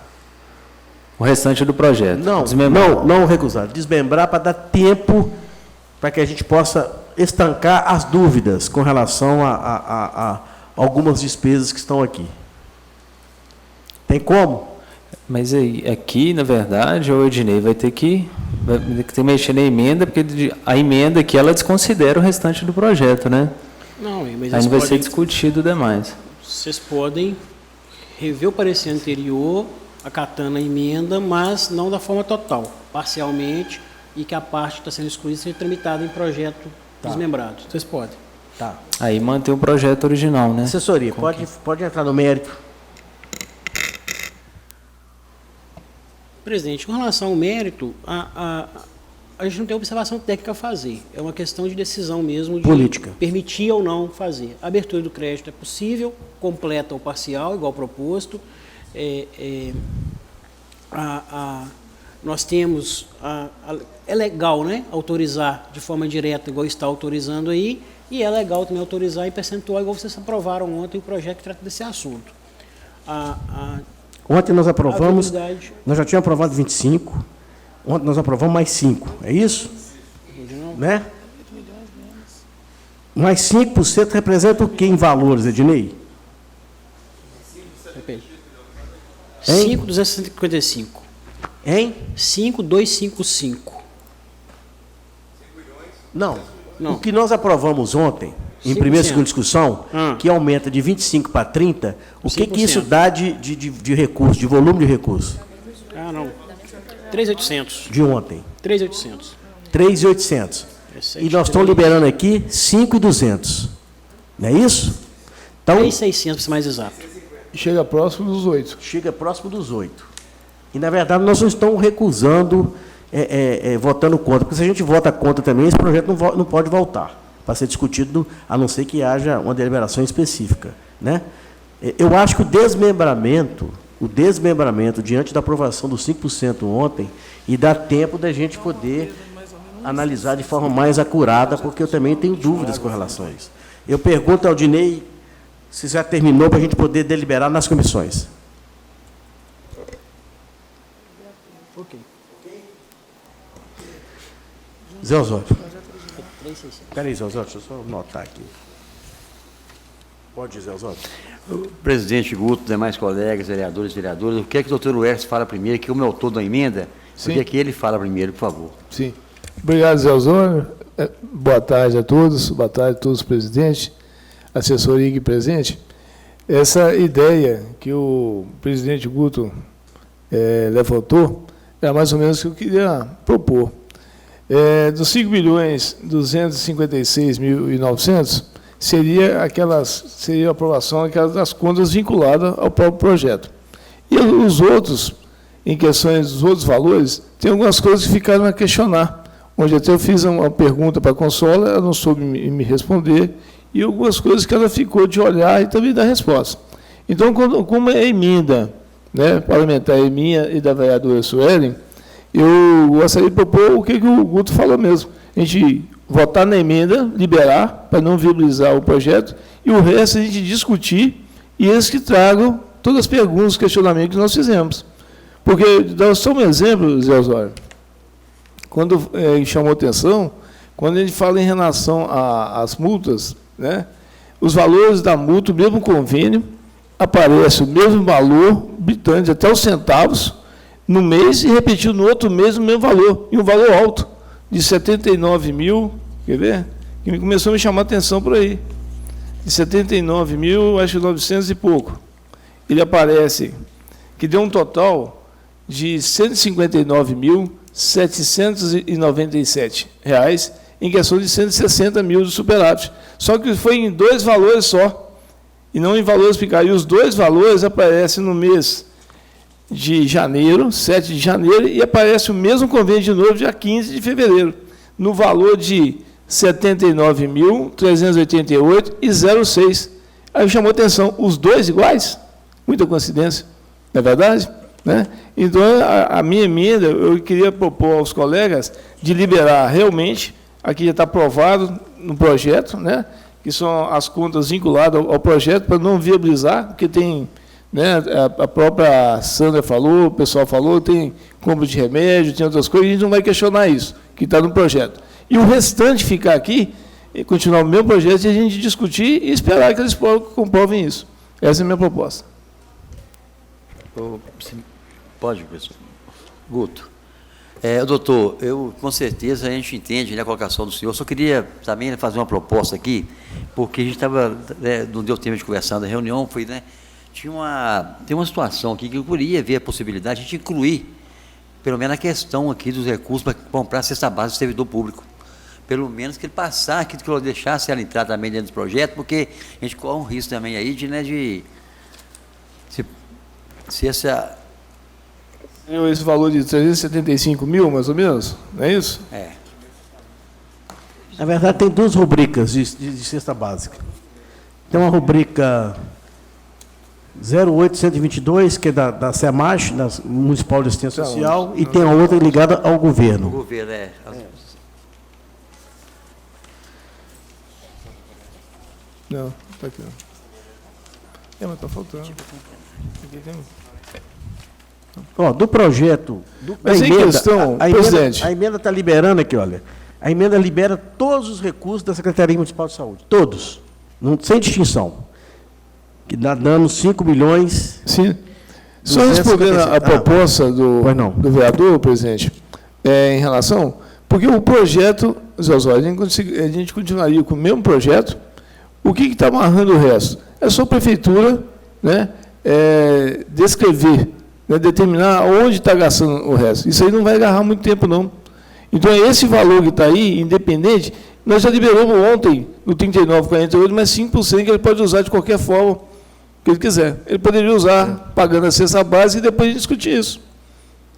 o restante do projeto. Desmembrar. Não recusar. Desmembrar para dar tempo para que a gente possa estancar as dúvidas com relação a algumas despesas que estão aqui. Tem como? Mas aí, aqui, na verdade, o Ednei vai ter que mexer na emenda, porque a emenda aqui, ela desconsidera o restante do projeto, né? Não, mas Aí não vai ser discutido demais. vocês podem rever o parecer anterior, acatando a emenda, mas não da forma total, parcialmente, e que a parte que está sendo excluída seja tramitada em projeto desmembrado. Vocês podem. Tá. Aí mantém o projeto original, né? Assessoria, pode entrar no mérito. Presidente, com relação ao mérito, a gente não tem observação técnica a fazer. É uma questão de decisão mesmo de Política. permitir ou não fazer. A abertura do crédito é possível, completa ou parcial, igual proposto. Nós temos... é legal, né, autorizar de forma direta, igual está autorizando aí, e é legal também autorizar em percentual, igual vocês aprovaram ontem o projeto que trata desse assunto. Ontem nós aprovamos, A habilidade- nós já tínhamos aprovado 25, ontem nós aprovamos mais 5, é isso? Né? Mais 5% representa o que em valores, Ednei? Repete. Hein? 5.255. Hein? 5.255. Não. Não. O que nós aprovamos ontem, em 5%. primeira e segunda discussão, Ah. que aumenta de 25 para 30, o que 5%. isso dá de recurso, de volume de recurso? Ah, não. 3.800. De ontem. 3.800. 3.800. E nós estamos liberando aqui 5.200. Não é isso? Então, 3.600, para ser mais exato. Chega próximo dos 8. chega próximo dos 8. E, na verdade, nós não estamos recusando, votando contra, porque se a gente vota contra também, esse projeto não pode voltar para ser discutido, a não ser que haja uma deliberação específica. Né? Eu acho que o desmembramento, diante da aprovação dos 5% ontem, e dá tempo da gente poder analisar de forma mais acurada, porque eu também tenho dúvidas com relação a isso. Eu pergunto ao Dinei se já terminou para a gente poder deliberar nas comissões. Ok. Zé Osório. Espera aí, Zé Osório, deixa eu só anotar aqui. Pode, Zé Osório. Presidente Guto, demais colegas, vereadores e vereadoras, eu quero que o doutor Welles fale primeiro, que como é o autor da emenda, eu quero que ele fale primeiro, por favor. Sim. Obrigado, Zé Osório. Boa tarde a todos, boa tarde a todos os presidentes, assessoria aqui presente. Essa ideia que o presidente Guto levantou é mais ou menos o que eu queria propor. Dos 5.256.900, seria a aprovação das contas vinculadas ao próprio projeto. E os outros, em questões dos outros valores, tem algumas coisas que ficaram a questionar, onde até eu fiz uma pergunta para a Consola, ela não soube me responder, e algumas coisas que ela ficou de olhar e também dar resposta. Então, como é a emenda, né, parlamentar minha e da vereadora Suelen, eu gostaria de propor o que o Guto falou mesmo. A gente votar na emenda, liberar, para não viabilizar o projeto, e o resto a gente discutir, e eles que tragam todas as perguntas, questionamentos que nós fizemos. Porque, dá só um exemplo, Zé Osório, quando chamou atenção, quando a gente fala em relação às multas, né, os valores da multa, o mesmo convênio, aparece o mesmo valor, gritante, até os centavos, no mês, e repetiu no outro mês o mesmo valor, e um valor alto, de 79 mil, quer ver? Que começou a me chamar a atenção por aí. De 79 mil, acho que 900 e pouco. Ele aparece que deu um total de R$ 159.797, em questão de 160 mil de superávit. Só que foi em dois valores só, e não em valores picados. E os dois valores aparecem no mês de janeiro, 7 de janeiro, e aparece o mesmo convênio de novo, dia 15 de fevereiro, no valor de R$ 79.388,06. Aí chamou atenção, os dois iguais? Muita coincidência, não é verdade? Né? Então, a minha emenda, eu queria propor aos colegas de liberar realmente, aqui já está aprovado no projeto, né, que são as contas vinculadas ao projeto, para não viabilizar, porque tem, né, a própria Sandra falou, o pessoal falou, tem compra de remédio, tem outras coisas, a gente não vai questionar isso, que está no projeto. E o restante ficar aqui, e continuar o meu projeto, e a gente discutir e esperar que eles comprovem isso. Essa é a minha proposta. Pode, professor. Guto. Doutor, com certeza a gente entende, né, a colocação do senhor, só queria também fazer uma proposta aqui, porque a gente estava, não deu tempo de conversar na reunião, foi, né, tem uma situação aqui que eu queria ver a possibilidade de a gente incluir, pelo menos a questão aqui dos recursos para comprar a cesta básica do servidor público. Pelo menos que ele passasse, que ele deixasse ela entrar também dentro do projeto, porque a gente corre um risco também aí de se essa... Esse valor de 375 mil, mais ou menos, não é isso? Na verdade, tem duas rubricas de cesta básica. Tem uma rubrica 0822, que é da SEMAS, da Municipal de Assistência Social, e tem a outra ligada ao governo. O governo, Não, está aqui. Mas está faltando. Aqui tem... Do projeto, mas em questão, presidente, a emenda está liberando aqui, olha. A emenda libera todos os recursos da Secretaria Municipal de Saúde, todos, sem distinção, que dá dando 5 milhões. Sim. Só respondendo a proposta Pois não. do vereador, presidente, em relação, porque o projeto, Zé Osório, a gente continuaria com o mesmo projeto, o que está amarrando o resto? É só a prefeitura, né, descrever, né, determinar onde está gastando o resto. Isso aí não vai agarrar muito tempo, não. Então, esse valor que está aí, independente, nós já liberamos ontem, no 39,48, mais 5% que ele pode usar de qualquer forma que ele quiser. Ele poderia usar pagando a cesta básica e depois a gente discutir isso.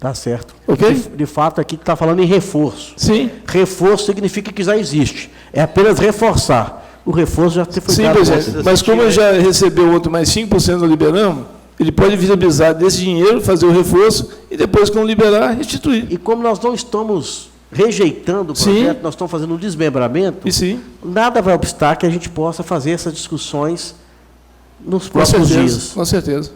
Tá certo. Ok? De fato, aqui está falando em reforço. Sim. Reforço significa que já existe. É apenas reforçar. O reforço já foi Sim, dado. presidente. Mas como ele já recebeu outro mais 5% no liberamos, ele pode viabilizar desse dinheiro, fazer o reforço e depois, quando liberar, restituir. E como nós não estamos rejeitando o projeto, nós estamos fazendo um desmembramento, E sim. nada vai obstar que a gente possa fazer essas discussões nos Com próximos certeza, dias. com certeza.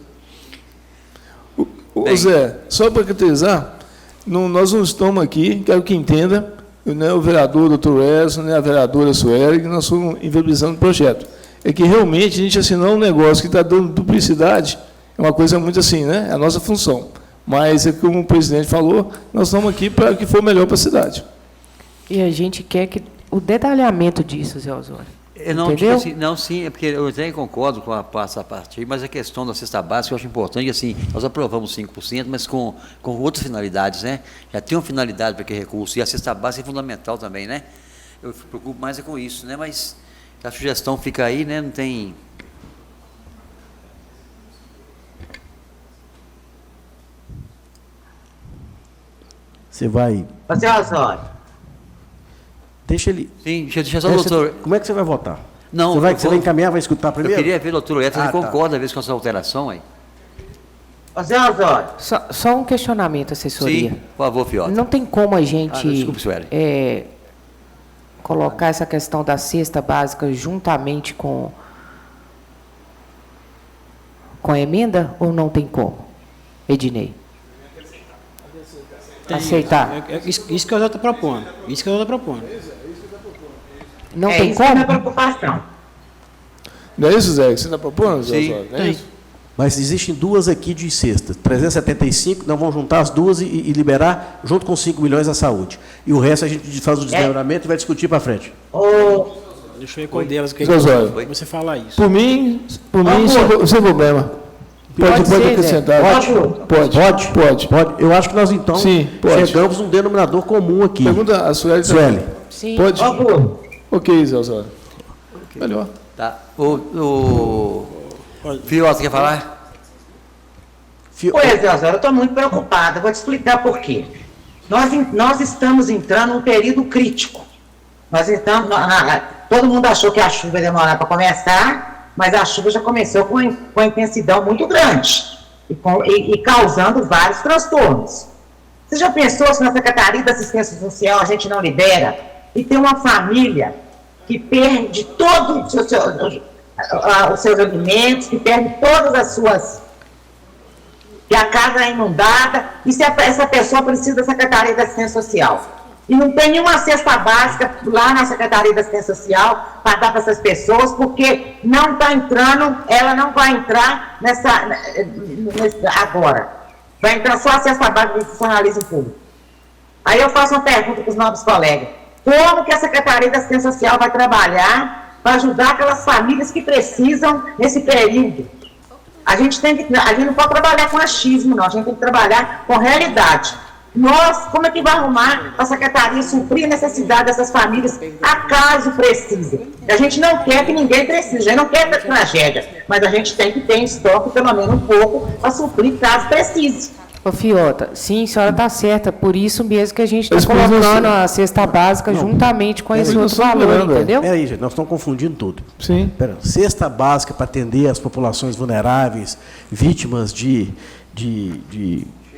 Zé, só para caracterizar, nós não estamos aqui, quero que entenda, né, o vereador doutor Edson, né, a vereadora Sueli, que nós estamos inviabilizando o projeto. É que realmente a gente assinou um negócio que está dando duplicidade, é uma coisa muito assim, né? É a nossa função. Mas, como o presidente falou, nós estamos aqui para que for melhor para a cidade. E a gente quer que o detalhamento disso, Zé Osório. Não, Entendeu? tipo assim, não, sim, é porque eu até concordo com essa parte aí, mas a questão da cesta básica eu acho importante, assim, nós aprovamos 5%, mas com outras finalidades, né? Já tem uma finalidade para aquele recurso, e a cesta básica é fundamental também, né? Eu me preocupo mais com isso, né? Mas a sugestão fica aí, né? Não tem... Você vai... Você, Osório. Deixa ele... Sim, deixa só o doutor... Como é que você vai votar? Não, você vai encaminhar, vai escutar primeiro? Eu queria ver o doutor Edson, ele tá. concorda às vezes com essa alteração aí? Você, Osório. Só um questionamento, assessoria. Sim, por favor, Fiota. Não tem como a gente desculpe, Sueli. colocar essa questão da cesta básica juntamente com a emenda, ou não tem como, Ednei? Aceitar. Isso que eu já estou propondo. Isso que eu já estou propondo. Não tem Isso que é a minha como? preocupação. Não é isso, Zé, que você está propondo, Zé Sim, Osório? Não é isso? Mas existem duas aqui de cesta. 375, nós vamos juntar as duas e liberar junto com 5 milhões à saúde. E o resto a gente faz o desmembramento e vai discutir para frente. Deixa eu ir com delas. Que Zé Osório. você falar isso. Por mim, sem problema. Pode ser, Zé. acrescentar. Pode. Eu acho que nós, então, Sim, pode. chegamos num denominador comum aqui. Pergunta a Sueli. Sueli. Sim. Pode? Ok, Zé Osório. Melhor. Tá. O Fiota quer falar? Pois é, Osório, eu estou muito preocupada. Vou te explicar por quê. Nós estamos entrando num período crítico. Todo mundo achou que a chuva ia demorar para começar, mas a chuva já começou com intensidade muito grande e causando vários transtornos. Você já pensou se na Secretaria da Assistência Social a gente não libera e tem uma família que perde todos os seus alimentos, que perde todas as suas... que a casa é inundada, e se essa pessoa precisa da Secretaria da Assistência Social? E não tem nenhuma cesta básica lá na Secretaria da Assistência Social para dar para essas pessoas, porque não está entrando, ela não vai entrar agora. Vai entrar só a cesta básica do funcionalismo público. Aí eu faço uma pergunta para os novos colegas. Como que a Secretaria da Assistência Social vai trabalhar para ajudar aquelas famílias que precisam nesse período? A gente não pode trabalhar com achismo, não. A gente tem que trabalhar com realidade. Como é que vai arrumar para a Secretaria suprir a necessidade dessas famílias, acaso precisem? A gente não quer que ninguém precise, a gente não quer ter tragédia, mas a gente tem que ter em estoque pelo menos um pouco para suprir caso precise. Ô, Fiota, sim, a senhora está certa, por isso mesmo que a gente está colocando a cesta básica juntamente com esse outro valor, entendeu? Peraí, gente, nós estamos confundindo tudo. Sim. Cesta básica para atender as populações vulneráveis, vítimas de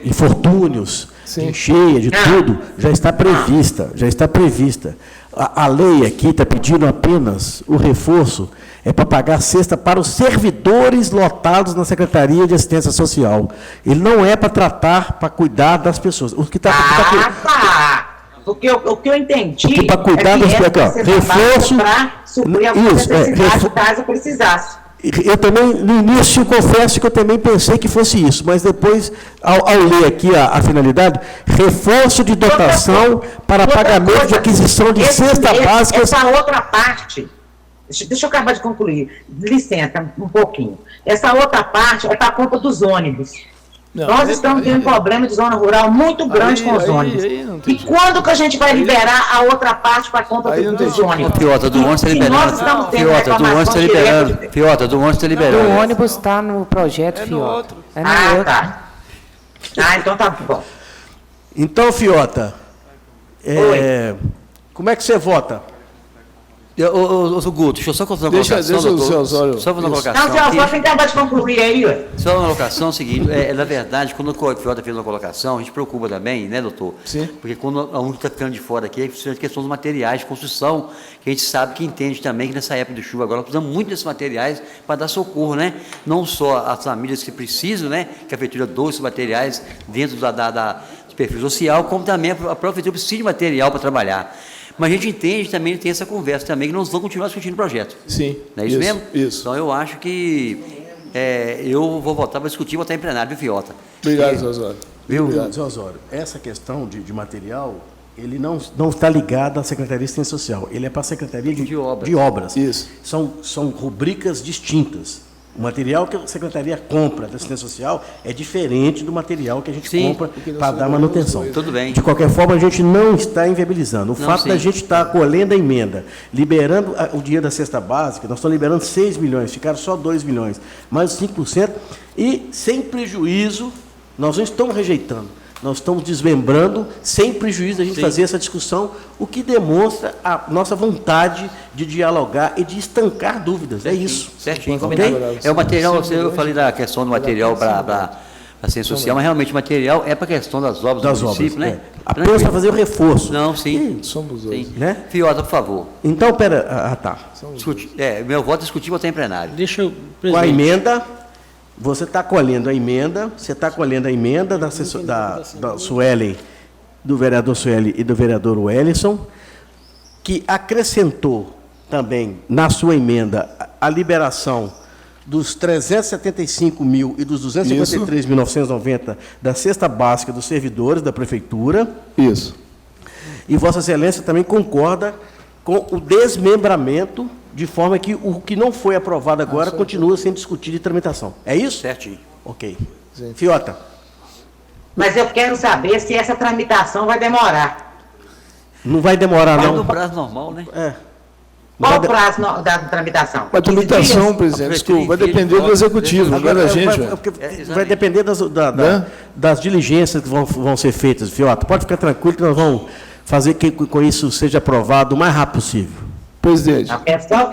infortúnios, de encheia, de tudo, já está prevista. A lei aqui está pedindo apenas o reforço para pagar cesta para os servidores lotados na Secretaria de Assistência Social. Ele não é para tratar, para cuidar das pessoas. O que está Porque o que eu entendi para cuidar das pessoas, reforço para suprir a necessidade caso precisasse. Eu também, no início, confesso que eu também pensei que fosse isso, mas depois, ao ler aqui a finalidade, reforço de dotação para pagamento de aquisição de cesta básica. Essa outra parte, deixa eu acabar de concluir, licença um pouquinho. Essa outra parte é para conta dos ônibus. Não, Nós estamos tendo um problema de zona rural muito grande com os ônibus. Não E quando que a gente vai liberar a outra parte para conta dos ônibus? Fiota, do ônibus está Se liberando. nós estamos tendo Fiota, do ônibus está reclamação liberando. direta Fiota, do ônibus está O liberando. ônibus está no projeto, É no Fiota. outro. É no outro. Tá. Ah, então tá bom. Então, Fiota, como é que você vota? Ô, Guto, deixa eu só contar uma colocação, deixa o doutor. seu Osório. Só uma Não, colocação Zé aqui. Osório tem que acabar de concluir aí, ué. Só uma colocação, é o seguinte, na verdade, quando o Fiota fez uma colocação, a gente preocupa também, né, doutor? Sim. Porque quando a única está ficando de fora aqui, é a questão dos materiais de construção, que a gente sabe que entende também que nessa época de chuva agora, nós precisamos muito desses materiais para dar socorro, né? Não só as famílias que precisam, né, que a prefeitura doa esses materiais dentro do perfil social, como também a própria prefeitura precisa de material para trabalhar. Mas a gente entende também, tem essa conversa também, que nós vamos continuar discutindo o projeto. Sim. Não é isso mesmo? Isso. Então, eu acho que eu vou votar para discutir e votar em plenário, viu, Fiota? Obrigado, Zé Osório. Viu? Obrigado, Zé Osório. Essa questão de material, ele não está ligado à Secretaria de Assistência Social, ele é para a Secretaria de Obras. Isso. São rubricas distintas. O material que a Secretaria compra da Assistência Social é diferente do material que a gente compra para dar manutenção. Tudo bem. De qualquer forma, a gente não está inviabilizando. O fato sim. da gente estar acolhendo a emenda, liberando o dinheiro da cesta básica, nós estamos liberando 6 milhões, ficaram só 2 milhões, mais 5%, e sem prejuízo, nós não estamos rejeitando. Nós estamos desmembrando, sem prejuízo da gente fazer essa discussão, o que demonstra a nossa vontade de dialogar e de estancar dúvidas. É isso. Certinho, Ok? combinado. É o material, eu falei da questão do material para a ciência social, mas realmente o material é para a questão das obras do município, né? Apenas para fazer o reforço. Não, sim. Somos Sim. dois. Né? Fiota, por favor. Então, pera. Tá. Meu voto é discutir e votar em plenário. Deixa eu, Com a presidente, emenda, você está colhendo a emenda, da Suelen, do vereador Sueli e do vereador Wellington, que acrescentou também na sua emenda a liberação dos 375 mil e dos 253.990 da cesta básica dos servidores da prefeitura. Isso. E Vossa Excelência também concorda com o desmembramento, de forma que o que não foi aprovado agora continua sendo discutido em tramitação. É isso? Certinho. Ok. Fiota. Mas eu quero saber se essa tramitação vai demorar. Não vai demorar, Vai não. no prazo normal, né? Qual o prazo da tramitação? A tramitação, presidente, desculpa, vai depender do executivo, não é da gente. Vai depender das diligências que vão ser feitas, Fiota. Pode ficar tranquilo que nós vamos fazer que com isso seja aprovado o mais rápido possível. Presidente. Eu quero só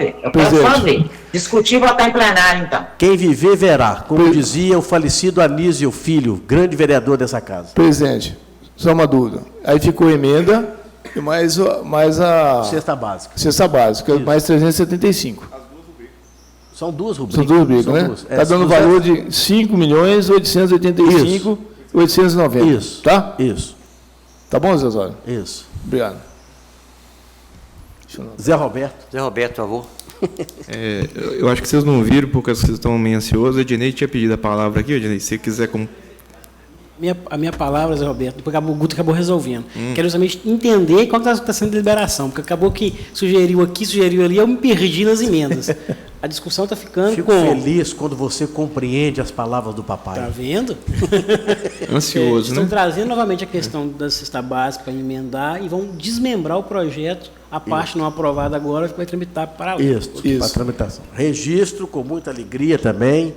ver. Discutir e votar em plenário, então. Quem viver, verá. Como dizia o falecido Anísio Filho, grande vereador dessa casa. Presidente, só uma dúvida. Aí ficou a emenda e mais a Cesta básica. cesta básica, mais 375. São duas São rubricas. duas brigas, né? Está dando o valor de 5.885.890. Isso. Tá? Isso. Tá bom, Zé Osório? Isso. Obrigado. Zé Roberto. Zé Roberto, por favor. Eu acho que vocês não viram, porque vocês estão meio ansiosos. A Ednei tinha pedido a palavra aqui, Ednei, se você quiser... a minha palavra, Zé Roberto, depois o Guto acabou resolvendo. Quero justamente entender qual está sendo a deliberação, porque acabou que sugeriu aqui, sugeriu ali, eu me perdi nas emendas. A discussão está ficando Fico feliz quando você compreende as palavras do papai. Está vendo? Ansioso, Estão né? trazendo novamente a questão da cesta básica para emendar e vão desmembrar o projeto, a parte não aprovada agora, que vai tramitar para lá. Isso, para tramitação. Registro com muita alegria também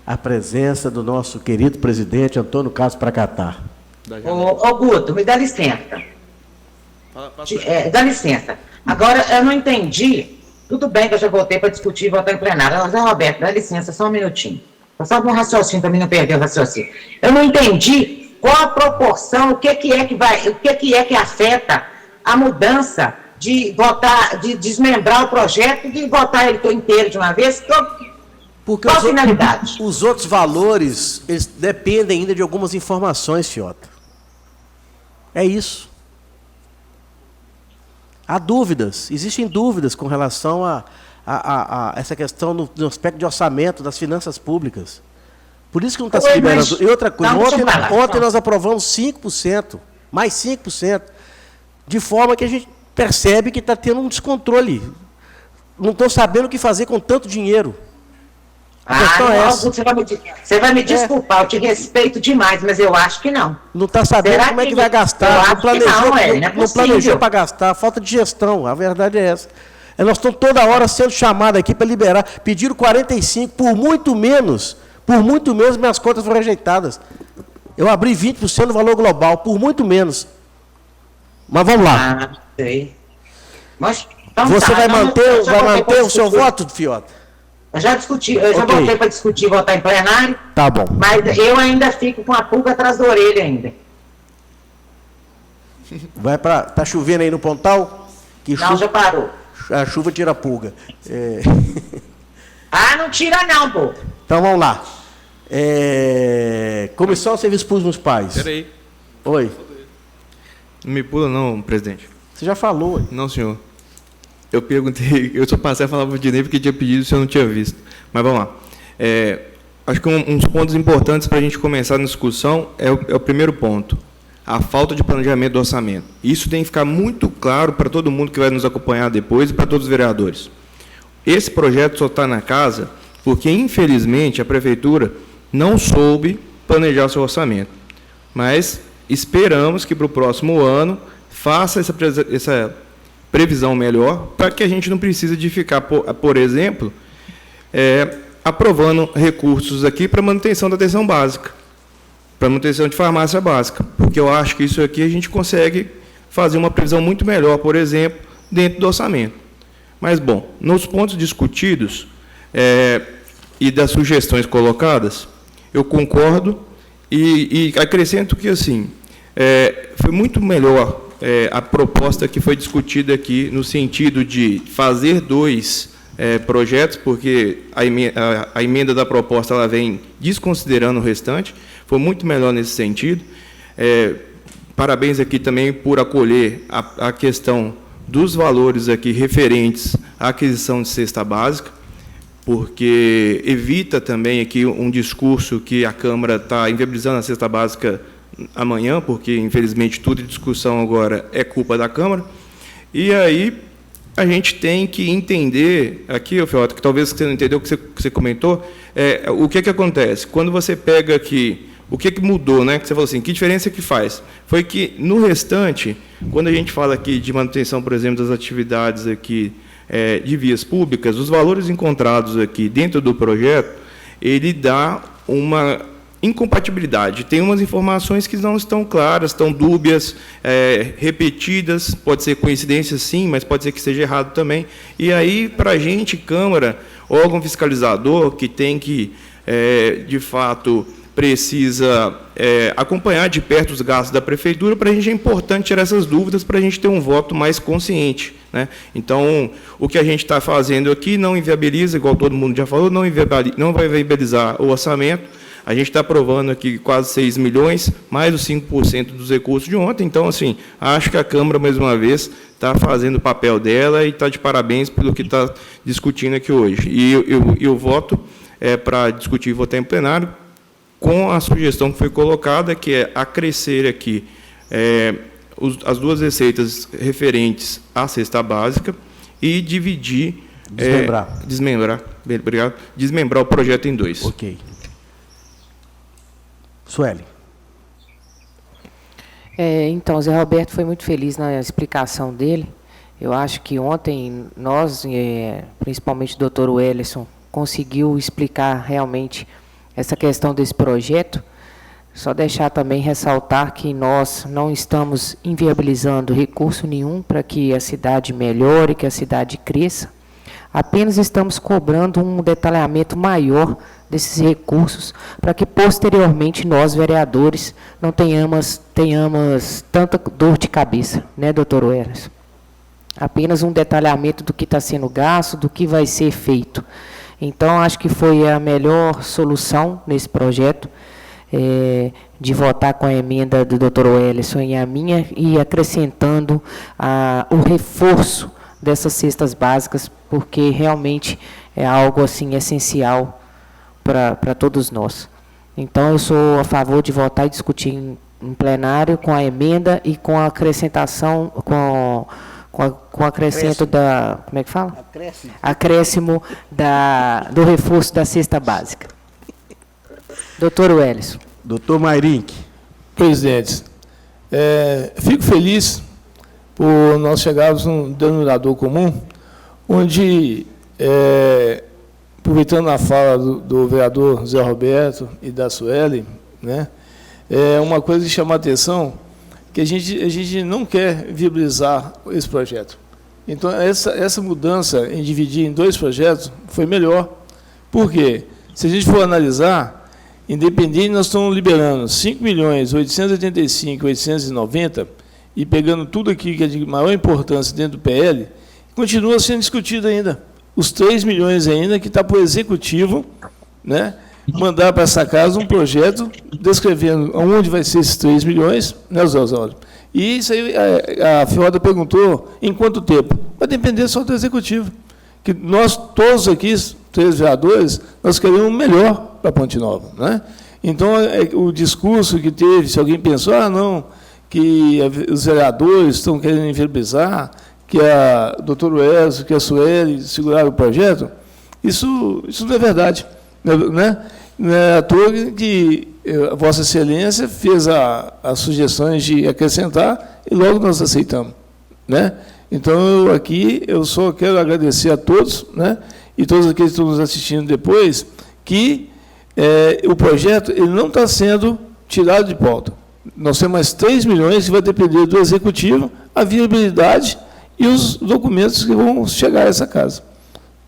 a presença do nosso querido presidente Antônio Carlos Pracatar. Ô, Guto, me dá licença. Dá licença. Agora, eu não entendi. Tudo bem que eu já voltei para discutir e votar em plenário. Zé Roberto, dá licença, só um minutinho. Só um raciocínio para mim não perder o raciocínio. Eu não entendi qual a proporção, o que é que afeta a mudança de votar, de desmembrar o projeto e de votar ele inteiro de uma vez. Porque qual a finalidade? Os outros valores, eles dependem ainda de algumas informações, Fiota. É isso. Há dúvidas, existem dúvidas com relação essa questão no aspecto de orçamento das finanças públicas. Por isso que não está se liberando. E outra coisa, ontem nós aprovamos 5%, mais 5%, de forma que a gente percebe que está tendo um descontrole. Não estão sabendo o que fazer com tanto dinheiro. A questão é essa. Você vai me desculpar, eu te respeito demais, mas eu acho que não. Não está sabendo como é que vai gastar, não planejou para gastar, falta de gestão, a verdade é essa. Nós estamos toda hora sendo chamados aqui para liberar, pediram 45, por muito menos minhas contas foram rejeitadas. Eu abri 20% do valor global, por muito menos. Mas vamos lá. Sei. Mas, então você vai manter o seu voto, Fiota? Eu já discuti, eu já voltei para discutir, votar em plenário. Tá bom. Mas eu ainda fico com a pulga atrás da orelha ainda. Tá chovendo aí no Pontal? Não, já parou. A chuva tira a pulga. Não tira não, pô. Então vamos lá. Comissão de Serviços Públicos Municipais. Peraí. Oi. Não me pula não, presidente. Você já falou. Hein? Não, senhor. Eu perguntei, eu só passei a falar para o Dinei porque tinha pedido, o senhor não tinha visto. Mas vamos lá. Acho que uns pontos importantes para a gente começar a discussão é o primeiro ponto. A falta de planejamento do orçamento. Isso tem que ficar muito claro para todo mundo que vai nos acompanhar depois e para todos os vereadores. Esse projeto só está na casa porque, infelizmente, a Prefeitura não soube planejar seu orçamento. Mas esperamos que para o próximo ano faça essa previsão melhor para que a gente não precise de ficar, por exemplo, aprovando recursos aqui para manutenção da atenção básica, para manutenção de farmácia básica, porque eu acho que isso aqui a gente consegue fazer uma previsão muito melhor, por exemplo, dentro do orçamento. Mas, bom, nos pontos discutidos e das sugestões colocadas, eu concordo e acrescento que, assim, foi muito melhor a proposta que foi discutida aqui, no sentido de fazer 2 projetos, porque a emenda da proposta ela vem desconsiderando o restante, foi muito melhor nesse sentido. Parabéns aqui também por acolher a questão dos valores aqui referentes à aquisição de cesta básica, porque evita também aqui um discurso que a Câmara está inviabilizando a cesta básica amanhã, porque, infelizmente, tudo de discussão agora é culpa da Câmara. E aí a gente tem que entender, aqui, Fiota, que talvez você não entendeu o que você comentou, o que acontece? Quando você pega aqui, o que mudou, né? Que você falou assim, que diferença que faz? Foi que, no restante, quando a gente fala aqui de manutenção, por exemplo, das atividades aqui de vias públicas, os valores encontrados aqui dentro do projeto, ele dá uma incompatibilidade. Tem umas informações que não estão claras, estão dúbias, repetidas, pode ser coincidência sim, mas pode ser que esteja errado também. E aí, para a gente, Câmara, órgão fiscalizador, que tem que, de fato, precisa acompanhar de perto os gastos da Prefeitura, para a gente é importante tirar essas dúvidas, para a gente ter um voto mais consciente, né? Então, o que a gente está fazendo aqui não inviabiliza, igual todo mundo já falou, não vai viabilizar o orçamento. A gente está aprovando aqui quase 6 milhões, mais os 5% dos recursos de ontem. Então, assim, acho que a Câmara, mais uma vez, está fazendo o papel dela e está de parabéns pelo que está discutindo aqui hoje. E eu voto para discutir e votar em plenário com a sugestão que foi colocada, que é acrescer aqui as 2 receitas referentes à cesta básica e dividir... Desmembrar o projeto em 2. Ok. Sueli. Então, Zé Roberto foi muito feliz na explicação dele. Eu acho que ontem nós, principalmente o doutor Welleson, conseguiu explicar realmente essa questão desse projeto. Só deixar também ressaltar que nós não estamos inviabilizando recurso nenhum para que a cidade melhore, que a cidade cresça. Apenas estamos cobrando um detalhamento maior desses recursos, para que posteriormente nós, vereadores, não tenhamos tanta dor de cabeça, né, doutor Welleson? Apenas um detalhamento do que está sendo gasto, do que vai ser feito. Então, acho que foi a melhor solução nesse projeto, de votar com a emenda do doutor Welleson e a minha, e acrescentando o reforço dessas cestas básicas, porque realmente é algo assim essencial para todos nós. Então, eu sou a favor de votar e discutir em plenário com a emenda e com a acrescentação, com acrescento da... Como é que fala? Acréscimo do reforço da cesta básica. Doutor Wellison. Doutor Mairink. Presidente, fico feliz por nós chegarmos num denominador comum, onde, aproveitando a fala do vereador Zé Roberto e da Sueli, né, uma coisa que chama a atenção, que a gente não quer viabilizar esse projeto. Então, essa mudança em dividir em 2 projetos foi melhor. Por quê? Se a gente for analisar, independente, nós estamos liberando 5.885.890 e pegando tudo aqui que é de maior importância dentro do PL, continua sendo discutido ainda. Os 3 milhões ainda que está para o Executivo, né, mandar para essa casa um projeto descrevendo onde vai ser esses 3 milhões, né, Zé Osório? E isso aí, a Fiorda perguntou em quanto tempo? Vai depender só do Executivo. Que nós, todos aqui, 3 vereadores, nós queremos o melhor para Ponte Nova, né? Então, o discurso que teve, se alguém pensou, não, que os vereadores estão querendo inviabilizar, que a doutor Wellison, que a Sueli seguraram o projeto, isso não é verdade, né? Não é à toa que a Vossa Excelência fez as sugestões de acrescentar e logo nós aceitamos, né? Então, eu só quero agradecer a todos, né, e todos aqueles que estão nos assistindo depois, que o projeto ele não está sendo tirado de pauta. Nós temos mais 3 milhões que vai depender do Executivo, a viabilidade e os documentos que vão chegar a essa casa.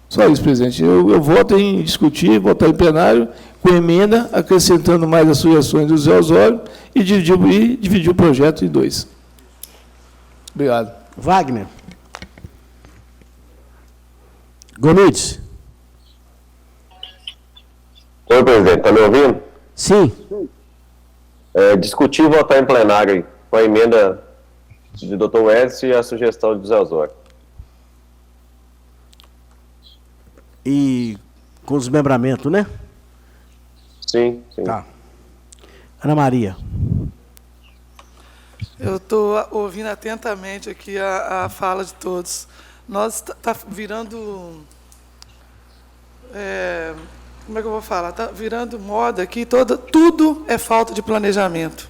Só isso, presidente. Eu voto em discutir, votar em plenário, com emenda, acrescentando mais as sugestões do Zé Osório e dividir o projeto em 2. Obrigado. Wagner. Gomides. Oi, presidente, está me ouvindo? Sim. Discutir e votar em plenário com a emenda de Dr. Wellison e a sugestão de Zé Osório. E com os desmembramento, né? Sim. Tá. Ana Maria. Eu estou ouvindo atentamente aqui a fala de todos. Nós está virando... como é que eu vou falar? Está virando moda aqui, tudo é falta de planejamento.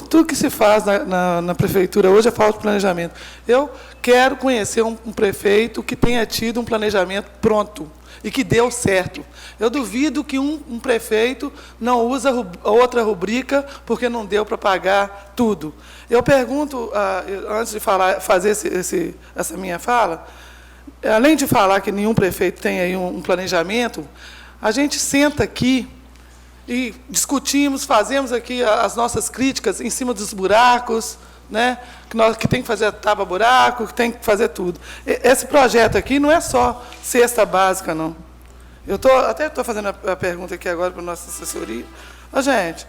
Tudo que se faz na prefeitura hoje é falta de planejamento. Eu quero conhecer um prefeito que tenha tido um planejamento pronto e que deu certo. Eu duvido que um prefeito não usa outra rubrica porque não deu para pagar tudo. Eu pergunto, antes de fazer essa minha fala, além de falar que nenhum prefeito tem aí um planejamento, a gente senta aqui e discutimos, fazemos aqui as nossas críticas em cima dos buracos, né? Que tem que fazer tapa-buraco, que tem que fazer tudo. Esse projeto aqui não é só cesta básica, não. Eu até estou fazendo a pergunta aqui agora para a nossa assessoria. Gente,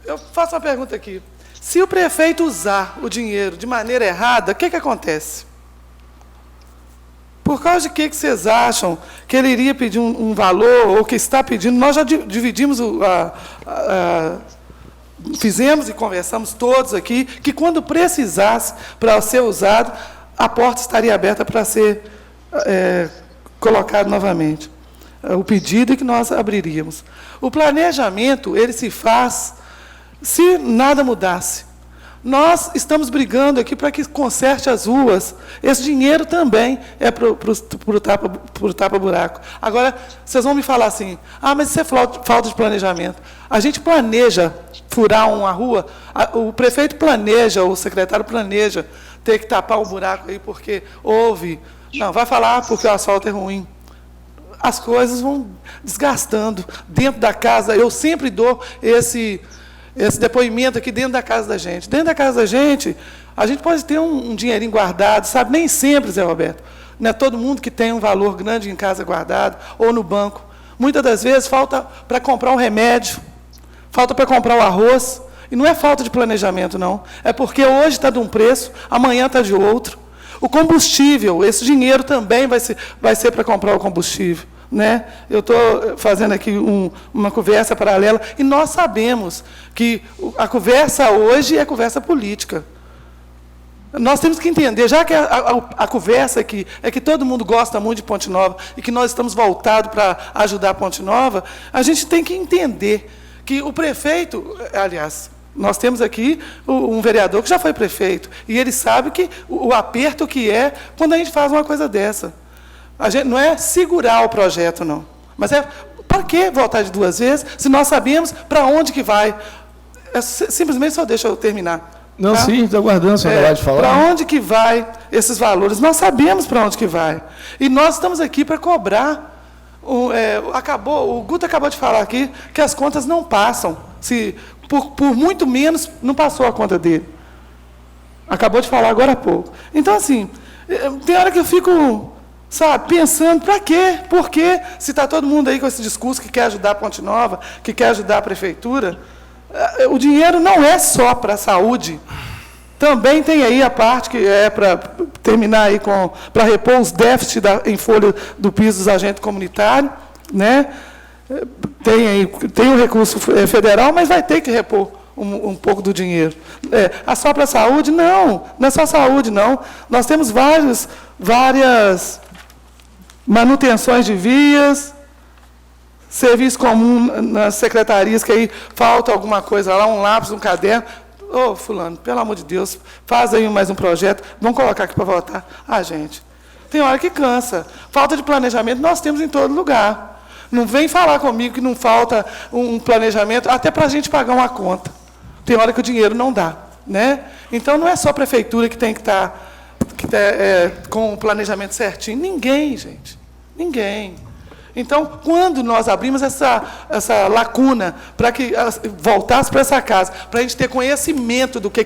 eu faço uma pergunta aqui. Se o prefeito usar o dinheiro de maneira errada, o que acontece? Por causa de que vocês acham que ele iria pedir um valor, ou que está pedindo? Nós já dividimos, fizemos e conversamos todos aqui, que quando precisasse para ser usado, a porta estaria aberta para ser colocado novamente. O pedido é que nós abriríamos. O planejamento, ele se faz se nada mudasse. Nós estamos brigando aqui para que conserte as ruas. Esse dinheiro também é para o tapa-buraco. Agora, vocês vão me falar assim, mas isso é falta de planejamento. A gente planeja furar uma rua, o prefeito planeja, o secretário planeja ter que tapar um buraco aí porque houve... Não, vai falar porque o asfalto é ruim. As coisas vão desgastando. Dentro da casa, eu sempre dou esse depoimento aqui dentro da casa da gente. Dentro da casa da gente, a gente pode ter um dinheirinho guardado, sabe? Nem sempre, Zé Roberto. Não é todo mundo que tem um valor grande em casa guardado ou no banco. Muitas das vezes falta para comprar um remédio, falta para comprar o arroz. E não é falta de planejamento, não. É porque hoje está de um preço, amanhã está de outro. O combustível, esse dinheiro também vai ser para comprar o combustível. Né? Eu estou fazendo aqui uma conversa paralela, e nós sabemos que a conversa hoje é conversa política. Nós temos que entender, já que a conversa aqui é que todo mundo gosta muito de Ponte Nova e que nós estamos voltados para ajudar a Ponte Nova, a gente tem que entender que o prefeito, aliás, nós temos aqui um vereador que já foi prefeito, e ele sabe que o aperto que é quando a gente faz uma coisa dessa. A gente não é segurar o projeto, não. Mas para que voltar de 2 vezes, se nós sabemos para onde que vai? Simplesmente só deixa eu terminar. Não, tá? sim, estou aguardando a senhora de falar. Para onde que vai esses valores? Nós sabemos para onde que vai. E nós estamos aqui para cobrar. O Guto acabou de falar aqui que as contas não passam. Por muito menos, não passou a conta dele. Acabou de falar agora há pouco. Então, assim, tem hora que eu fico, sabe, pensando, para quê? Por quê? Se está todo mundo aí com esse discurso que quer ajudar a Ponte Nova, que quer ajudar a prefeitura, o dinheiro não é só para a saúde. Também tem aí a parte que é para terminar aí para repor os déficits em folha do piso dos agentes comunitários, né? Tem o recurso federal, mas vai ter que repor um pouco do dinheiro. Só para a saúde? Não é só saúde, não. Nós temos várias manutenções de vias, serviço comum nas secretarias, que aí falta alguma coisa lá, um lápis, um caderno. Ô, fulano, pelo amor de Deus, faz aí mais um projeto, vamos colocar aqui para votar. Gente, tem hora que cansa. Falta de planejamento nós temos em todo lugar. Não vem falar comigo que não falta um planejamento, até para a gente pagar uma conta. Tem hora que o dinheiro não dá. Né? Então, não é só a prefeitura que tem que estar com o planejamento certinho. Ninguém, gente. Ninguém. Então, quando nós abrimos essa lacuna para que voltasse para essa casa, para a gente ter conhecimento do que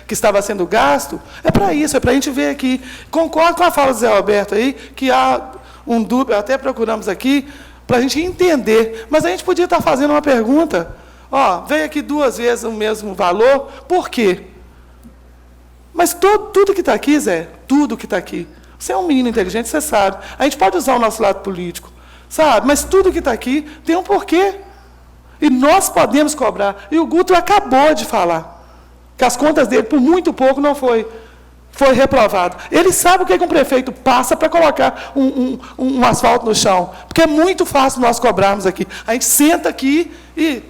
estava sendo gasto, é para isso, é para a gente ver aqui. Concordo com a fala do Zé Roberto aí, que há um dúvida, até procuramos aqui, para a gente entender. Mas a gente podia estar fazendo uma pergunta. Veio aqui 2 vezes o mesmo valor, por quê? Mas tudo que está aqui, Zé, tudo que está aqui, você é um menino inteligente, você sabe. A gente pode usar o nosso lado político, sabe? Mas tudo que está aqui tem um porquê. E nós podemos cobrar. E o Guto acabou de falar que as contas dele, por muito pouco, não foi reprovado. Ele sabe o que um prefeito passa para colocar um asfalto no chão. Porque é muito fácil nós cobrarmos aqui. A gente senta aqui e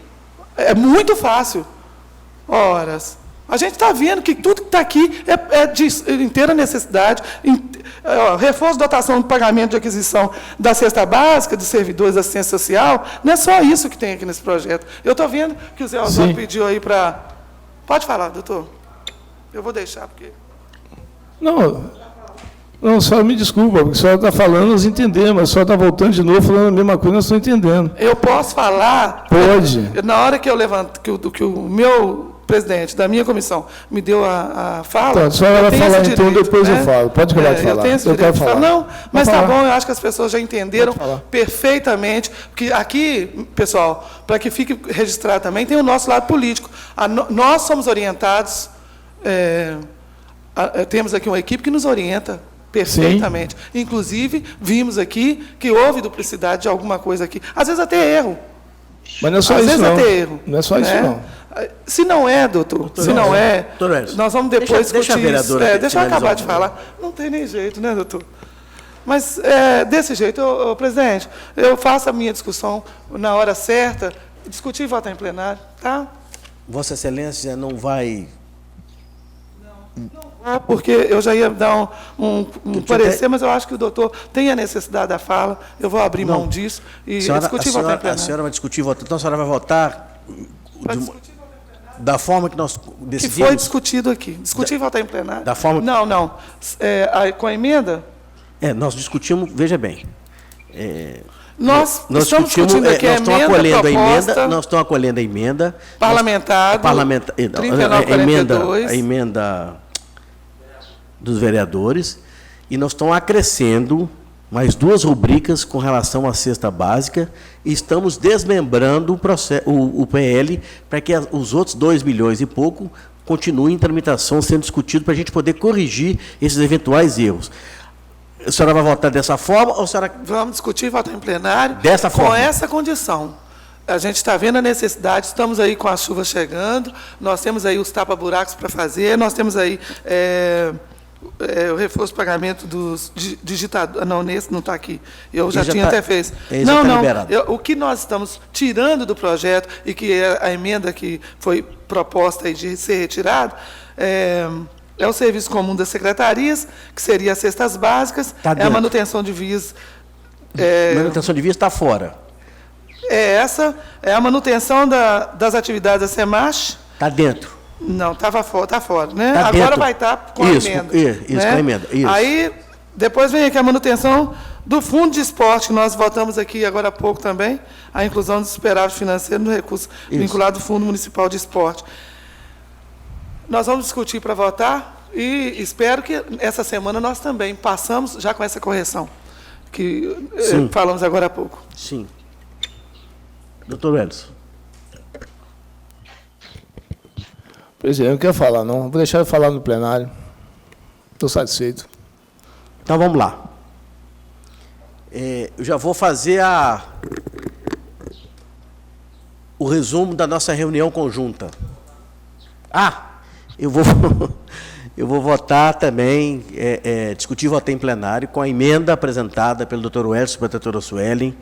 é muito fácil. Horas. A gente está vendo que tudo que está aqui é de inteira necessidade. Reforço de dotação de pagamento de aquisição da cesta básica, dos servidores da assistência social, não é só isso que tem aqui nesse projeto. Eu estou vendo que o Zé Osório pediu aí para... Pode falar, doutor. Eu vou deixar, porque... Não, só me desculpa, porque a senhora está falando, nós entendemos, a senhora está voltando de novo, falando a mesma coisa, nós estamos entendendo. Eu posso falar? Pode. Na hora que eu levanto, que o meu presidente da minha comissão me deu a fala... Então, a senhora vai falar, então, depois eu falo. Pode acabar de falar. Eu tenho esse direito de falar. Não, mas tá bom, eu acho que as pessoas já entenderam perfeitamente, porque aqui, pessoal, para que fique registrado também, tem o nosso lado político. Nós somos orientados, temos aqui uma equipe que nos orienta perfeitamente. Sim. Inclusive, vimos aqui que houve duplicidade de alguma coisa aqui. Às vezes até erro. Mas não é só isso, não. Às vezes até erro. Não é só isso, não. Se não é, doutor, se não é, nós vamos depois discutir isso. Deixa eu acabar de falar. Não tem nem jeito, né, doutor? Mas, desse jeito, presidente, eu faço a minha discussão na hora certa, discutir e votar em plenário, tá? Vossa Excelência não vai... Não, porque eu já ia dar um parecer, mas eu acho que o doutor tem a necessidade da fala, eu vou abrir mão disso e discutir e votar em plenário. A senhora vai discutir e votar, então a senhora vai votar... Da forma que nós decidimos... Que foi discutido aqui. Discutir e votar em plenário. Da forma... Não. Com a emenda... nós discutimos, veja bem... nós estamos discutindo aqui a emenda proposta... Nós estamos acolhendo a emenda... Parlamentado, 3942... A emenda dos vereadores, e nós estamos acrescendo mais 2 rubricas com relação à cesta básica, e estamos desmembrando o PL para que os outros 2 milhões e pouco continue em tramitação, sendo discutido, para a gente poder corrigir esses eventuais erros. A senhora vai votar dessa forma ou a senhora... Vamos discutir e votar em plenário Dessa com forma. essa condição. A gente está vendo a necessidade, estamos aí com a chuva chegando, nós temos aí os tapa-buracos para fazer, nós temos aí o reforço de pagamento dos digitadores. Não, nesse não está aqui. Eu já tinha até feito. Não, não. O que nós estamos tirando do projeto e que é a emenda que foi proposta aí de ser retirada, é o serviço comum das secretarias, que seria as cestas básicas, a manutenção de vias. Manutenção de vias está fora. Essa é a manutenção das atividades da SEMASH. Está dentro. Não, está fora, né? Tá agora dentro. vai estar com a emenda. Isso, né? com a emenda. Isso. Aí, depois vem aqui a manutenção do fundo de esporte, que nós votamos aqui agora há pouco também, a inclusão do superávit financeiro no recurso vinculado ao Fundo Municipal de Esporte. Nós vamos discutir para votar e espero que essa semana nós também passamos já com essa correção, que falamos agora há pouco. Sim. Doutor Wellington. Presidente, eu não quero falar, não. Vou deixar ele falar no plenário. Estou satisfeito. Então, vamos lá. Eu já vou fazer o resumo da nossa reunião conjunta. Eu vou votar também, discutir e votar em plenário com a emenda apresentada pelo Dr. Wellington, pela doutora Suelen,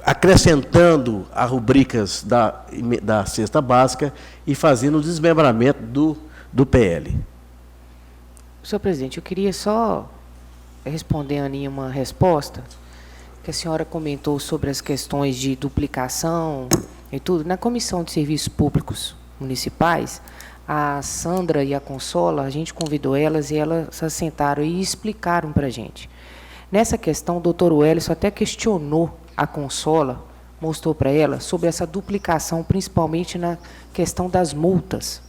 acrescentando as rubricas da cesta básica e fazendo o desmembramento do PL. Senhor presidente, eu queria só responder a Aninha uma resposta, que a senhora comentou sobre as questões de duplicação e tudo. Na Comissão de Serviços Públicos Municipais, a Sandra e a Consola, a gente convidou elas e elas se assentaram e explicaram para a gente. Nessa questão, o doutor Wellington até questionou a Consola, mostrou para ela sobre essa duplicação, principalmente na questão das multas.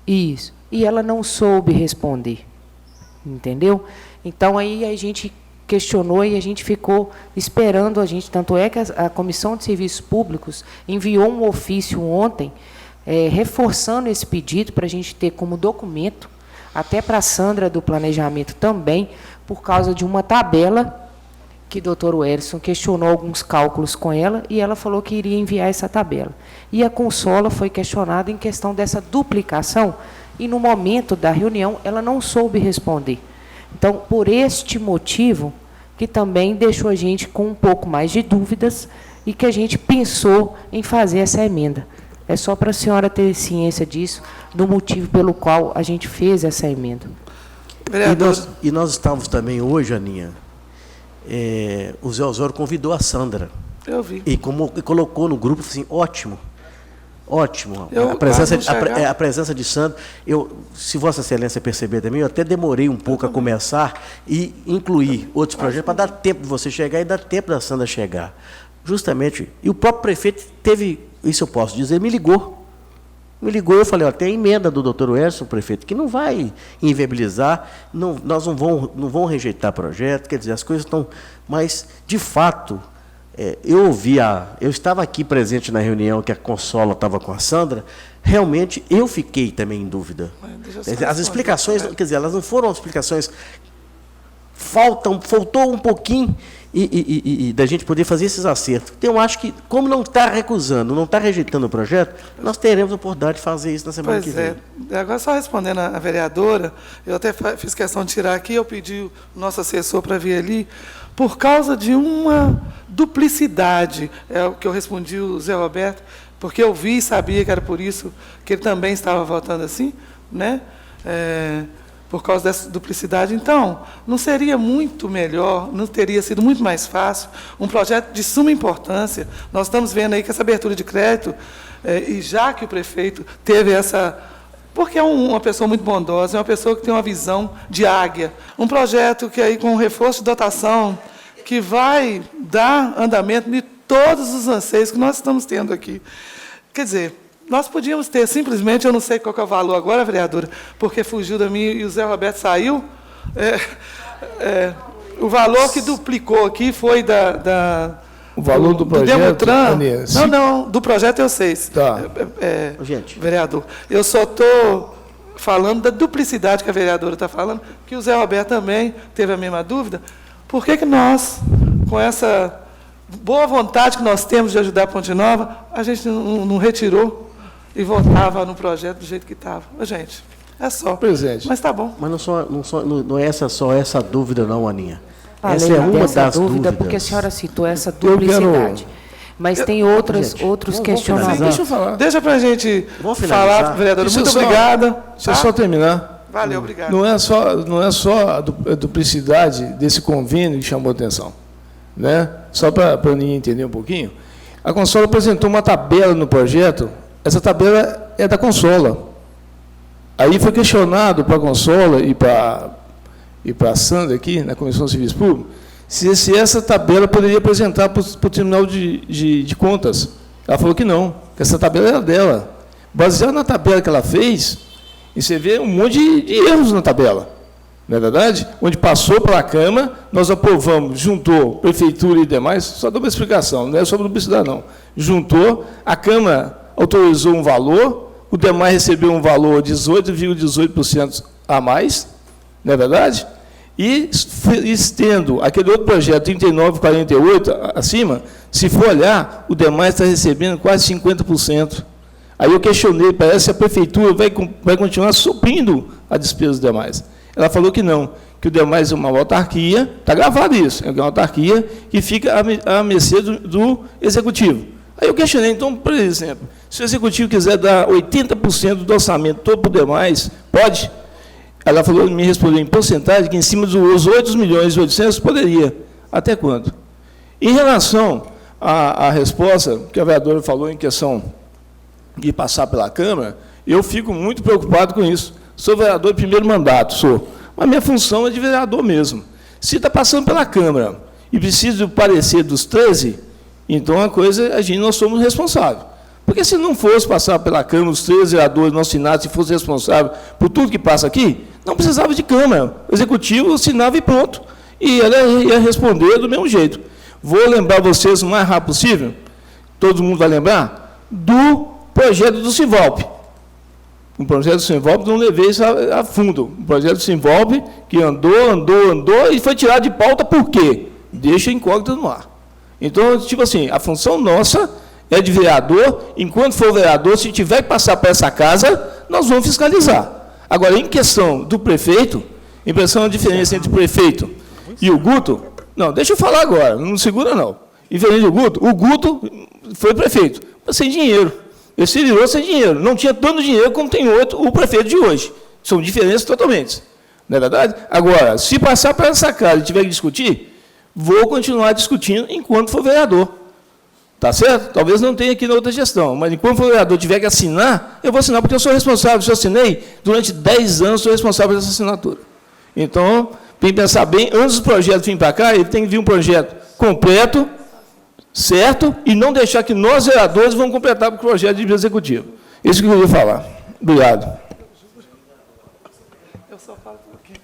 Isso. E ela não soube responder. Entendeu? Então, aí a gente questionou e a gente ficou esperando, tanto é que a Comissão de Serviços Públicos enviou um ofício ontem, reforçando esse pedido para a gente ter como documento, até para a Sandra do Planejamento também, por causa de uma tabela que o doutor Wellington questionou alguns cálculos com ela e ela falou que iria enviar essa tabela. E a Consola foi questionada em questão dessa duplicação e, no momento da reunião, ela não soube responder. Então, por este motivo, que também deixou a gente com um pouco mais de dúvidas e que a gente pensou em fazer essa emenda. É só para a senhora ter ciência disso, do motivo pelo qual a gente fez essa emenda. E nós estávamos também hoje, Aninha, o Zé Osório convidou a Sandra. Eu vi. E colocou no grupo assim, ótimo. A presença de Sandra. Se Vossa Excelência perceber também, eu até demorei um pouco a começar e incluir outros projetos para dar tempo de você chegar e dar tempo da Sandra chegar. Justamente. E o próprio prefeito teve, isso eu posso dizer, me ligou. Eu falei, tem a emenda do doutor Wellington, prefeito, que não vai inviabilizar, nós não vamos rejeitar projeto, quer dizer, as coisas estão... Mas, de fato, eu estava aqui presente na reunião que a Consola estava com a Sandra, realmente eu fiquei também em dúvida. As explicações, quer dizer, elas não foram explicações... Faltou um pouquinho e da gente poder fazer esses acertos. Então, eu acho que, como não está recusando, não está rejeitando o projeto, nós teremos a oportunidade de fazer isso na semana que vem. Agora, só respondendo a vereadora, eu até fiz questão de tirar aqui, eu pedi o nosso assessor para vir ali, por causa de uma duplicidade, é o que eu respondi o Zé Roberto, porque eu vi e sabia que era por isso que ele também estava votando assim, né? Por causa dessa duplicidade. Então, não seria muito melhor, não teria sido muito mais fácil, um projeto de suma importância. Nós estamos vendo aí que essa abertura de crédito, e já que o prefeito teve essa... Porque é uma pessoa muito bondosa, é uma pessoa que tem uma visão de águia. Um projeto que aí, com reforço de dotação, que vai dar andamento de todos os anseios que nós estamos tendo aqui. Quer dizer... Nós podíamos ter, simplesmente, eu não sei qual que é o valor agora, vereadora, porque fugiu da mim e o Zé Roberto saiu. O valor que duplicou aqui foi O valor do projeto, Demutran, Aninha, não, do projeto eu sei. Tá. Gente. Vereador, eu só estou falando da duplicidade que a vereadora está falando, que o Zé Roberto também teve a mesma dúvida. Por que nós, com essa boa vontade que nós temos de ajudar a Ponte Nova, a gente não retirou e voltava no projeto do jeito que estava? Gente, é só. Presidente. Mas tá bom. Mas não é só essa dúvida, não, Aninha. Essa Falei é uma dessa das dúvida dúvidas. porque a senhora citou essa duplicidade. Mas tem outros questionamentos. Deixa eu falar. Deixa para a gente Vamos finalizar? falar, vereadora. Deixa Muito eu só- obrigada. Deixa eu só terminar. Valeu, obrigado. Não é só a duplicidade desse convênio que chamou a atenção. Né? Só para ninguém entender um pouquinho. A Consola apresentou uma tabela no projeto. Essa tabela é da Consola. Aí foi questionado para a Consola e para a Sandra aqui, na Comissão de Serviço Público, se essa tabela poderia apresentar para o Tribunal de Contas. Ela falou que não, que essa tabela era dela. Baseado na tabela que ela fez, e você vê um monte de erros na tabela, não é verdade? Onde passou pela Câmara, nós aprovamos, juntou Prefeitura e demais, só dou uma explicação, não é sobre duplicidade não. Juntou, a Câmara autorizou um valor, o demais recebeu um valor 18,18% a mais, não é verdade? E estendo aquele outro projeto, 39,48, acima, se for olhar, o demais está recebendo quase 50%. Aí eu questionei, parece que a Prefeitura vai continuar suprindo a despesa dos demais. Ela falou que não, que o demais é uma autarquia, está gravado isso, é uma autarquia que fica à mercê do Executivo. Aí eu questionei, então, por exemplo, se o Executivo quiser dar 80% do orçamento todo para o demais, pode? Ela falou, me respondeu em porcentagem, que em cima dos 8.800.000 poderia. Até quando? Em relação à resposta que a vereadora falou em questão de passar pela Câmara, eu fico muito preocupado com isso. Sou vereador de primeiro mandato, sou. Mas minha função é de vereador mesmo. Se está passando pela Câmara e precisa do parecer dos 13, então a gente nós somos responsáveis. Porque se não fosse passar pela Câmara, os 13 vereadores, nosso Senado, se fosse responsável por tudo que passa aqui, não precisava de Câmara. O Executivo assinava e pronto. E ela ia responder do mesmo jeito. Vou lembrar vocês o mais rápido possível, todo mundo vai lembrar, do projeto do Sinvolpe. O projeto do Sinvolpe não levei isso a fundo. O projeto do Sinvolpe que andou e foi tirado de pauta por quê? Deixa incógnita no ar. Então, tipo assim, a função nossa é de vereador, enquanto for vereador, se tiver que passar para essa casa, nós vamos fiscalizar. Agora, em questão do prefeito, em questão da diferença entre o prefeito e o Guto, não, deixa eu falar agora, não segura não. Diferente do Guto, o Guto foi prefeito, mas sem dinheiro. Ele se virou sem dinheiro, não tinha tanto dinheiro como tem o prefeito de hoje. São diferenças totalmente, não é verdade? Agora, se passar para essa casa e tiver que discutir, vou continuar discutindo enquanto for vereador. Tá certo? Talvez não tenha aqui na outra gestão, mas enquanto o vereador tiver que assinar, eu vou assinar, porque eu sou responsável. Se eu assinei, durante 10 anos, sou responsável por essa assinatura. Então, tem que pensar bem, antes do projeto vir para cá, ele tem que vir um projeto completo, certo? E não deixar que nós, vereadores, vamos completar o projeto de executivo. Isso que eu queria falar. Obrigado. Eu só falo um pouquinho.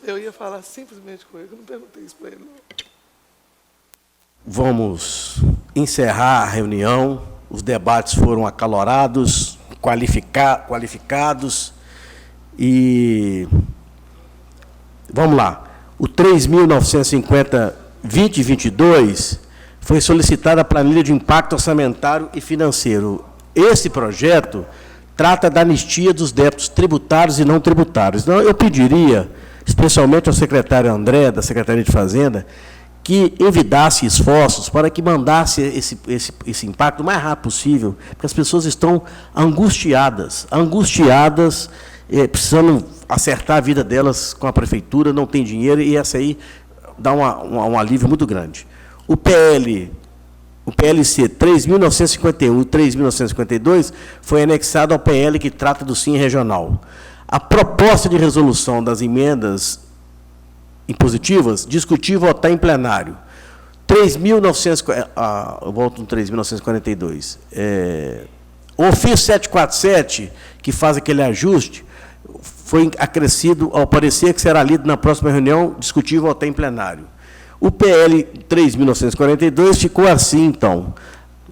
Eu ia falar simplesmente com ele, eu não perguntei isso para ele, não. Vamos encerrar a reunião. Os debates foram acalorados, qualificados. E vamos lá. O 3.950-2022 foi solicitada a planilha de impacto orçamentário e financeiro. Esse projeto trata da anistia dos débitos tributários e não tributários. Então, eu pediria, especialmente ao secretário André, da Secretaria de Fazenda, que envidasse esforços para que mandasse esse impacto o mais rápido possível, porque as pessoas estão angustiadas, precisando acertar a vida delas com a prefeitura, não tem dinheiro, e essa aí dá um alívio muito grande. O PLC 3.951 e 3.952 foi anexado ao PL que trata do SIM regional. A proposta de resolução das emendas impositivas, discutir e votar em plenário. 3.900, eu volto no 3.942. O ofício 747, que faz aquele ajuste, foi acrescido ao parecer que será lido na próxima reunião, discutir e votar em plenário. O PL 3.942 ficou assim, então.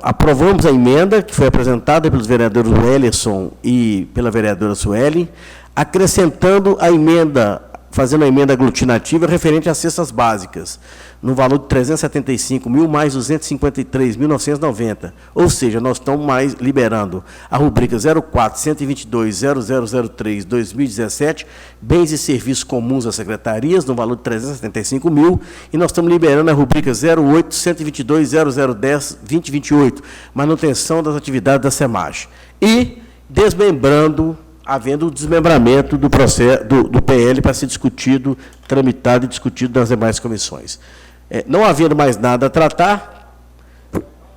Aprovamos a emenda que foi apresentada pelos vereadores Wellerson e pela vereadora Sueli, acrescentando a emenda, fazendo a emenda aglutinativa referente às cestas básicas, no valor de 375 mil mais 253.990. Ou seja, nós estamos mais liberando a rubrica 04-122-0003-2017, bens e serviços comuns às secretarias, no valor de 375 mil, e nós estamos liberando a rubrica 08-122-0010-2028, manutenção das atividades da SEMAGE. E desmembrando, havendo o desmembramento do processo do PL para ser discutido, tramitado e discutido nas demais comissões. Não havendo mais nada a tratar,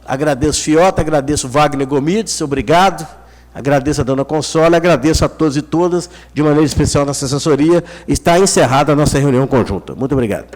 agradeço Fiota, agradeço Wagner Gomides, obrigado, agradeço a dona Consola, agradeço a todos e todas, de maneira especial nossa assessoria. Está encerrada a nossa reunião conjunta. Muito obrigado.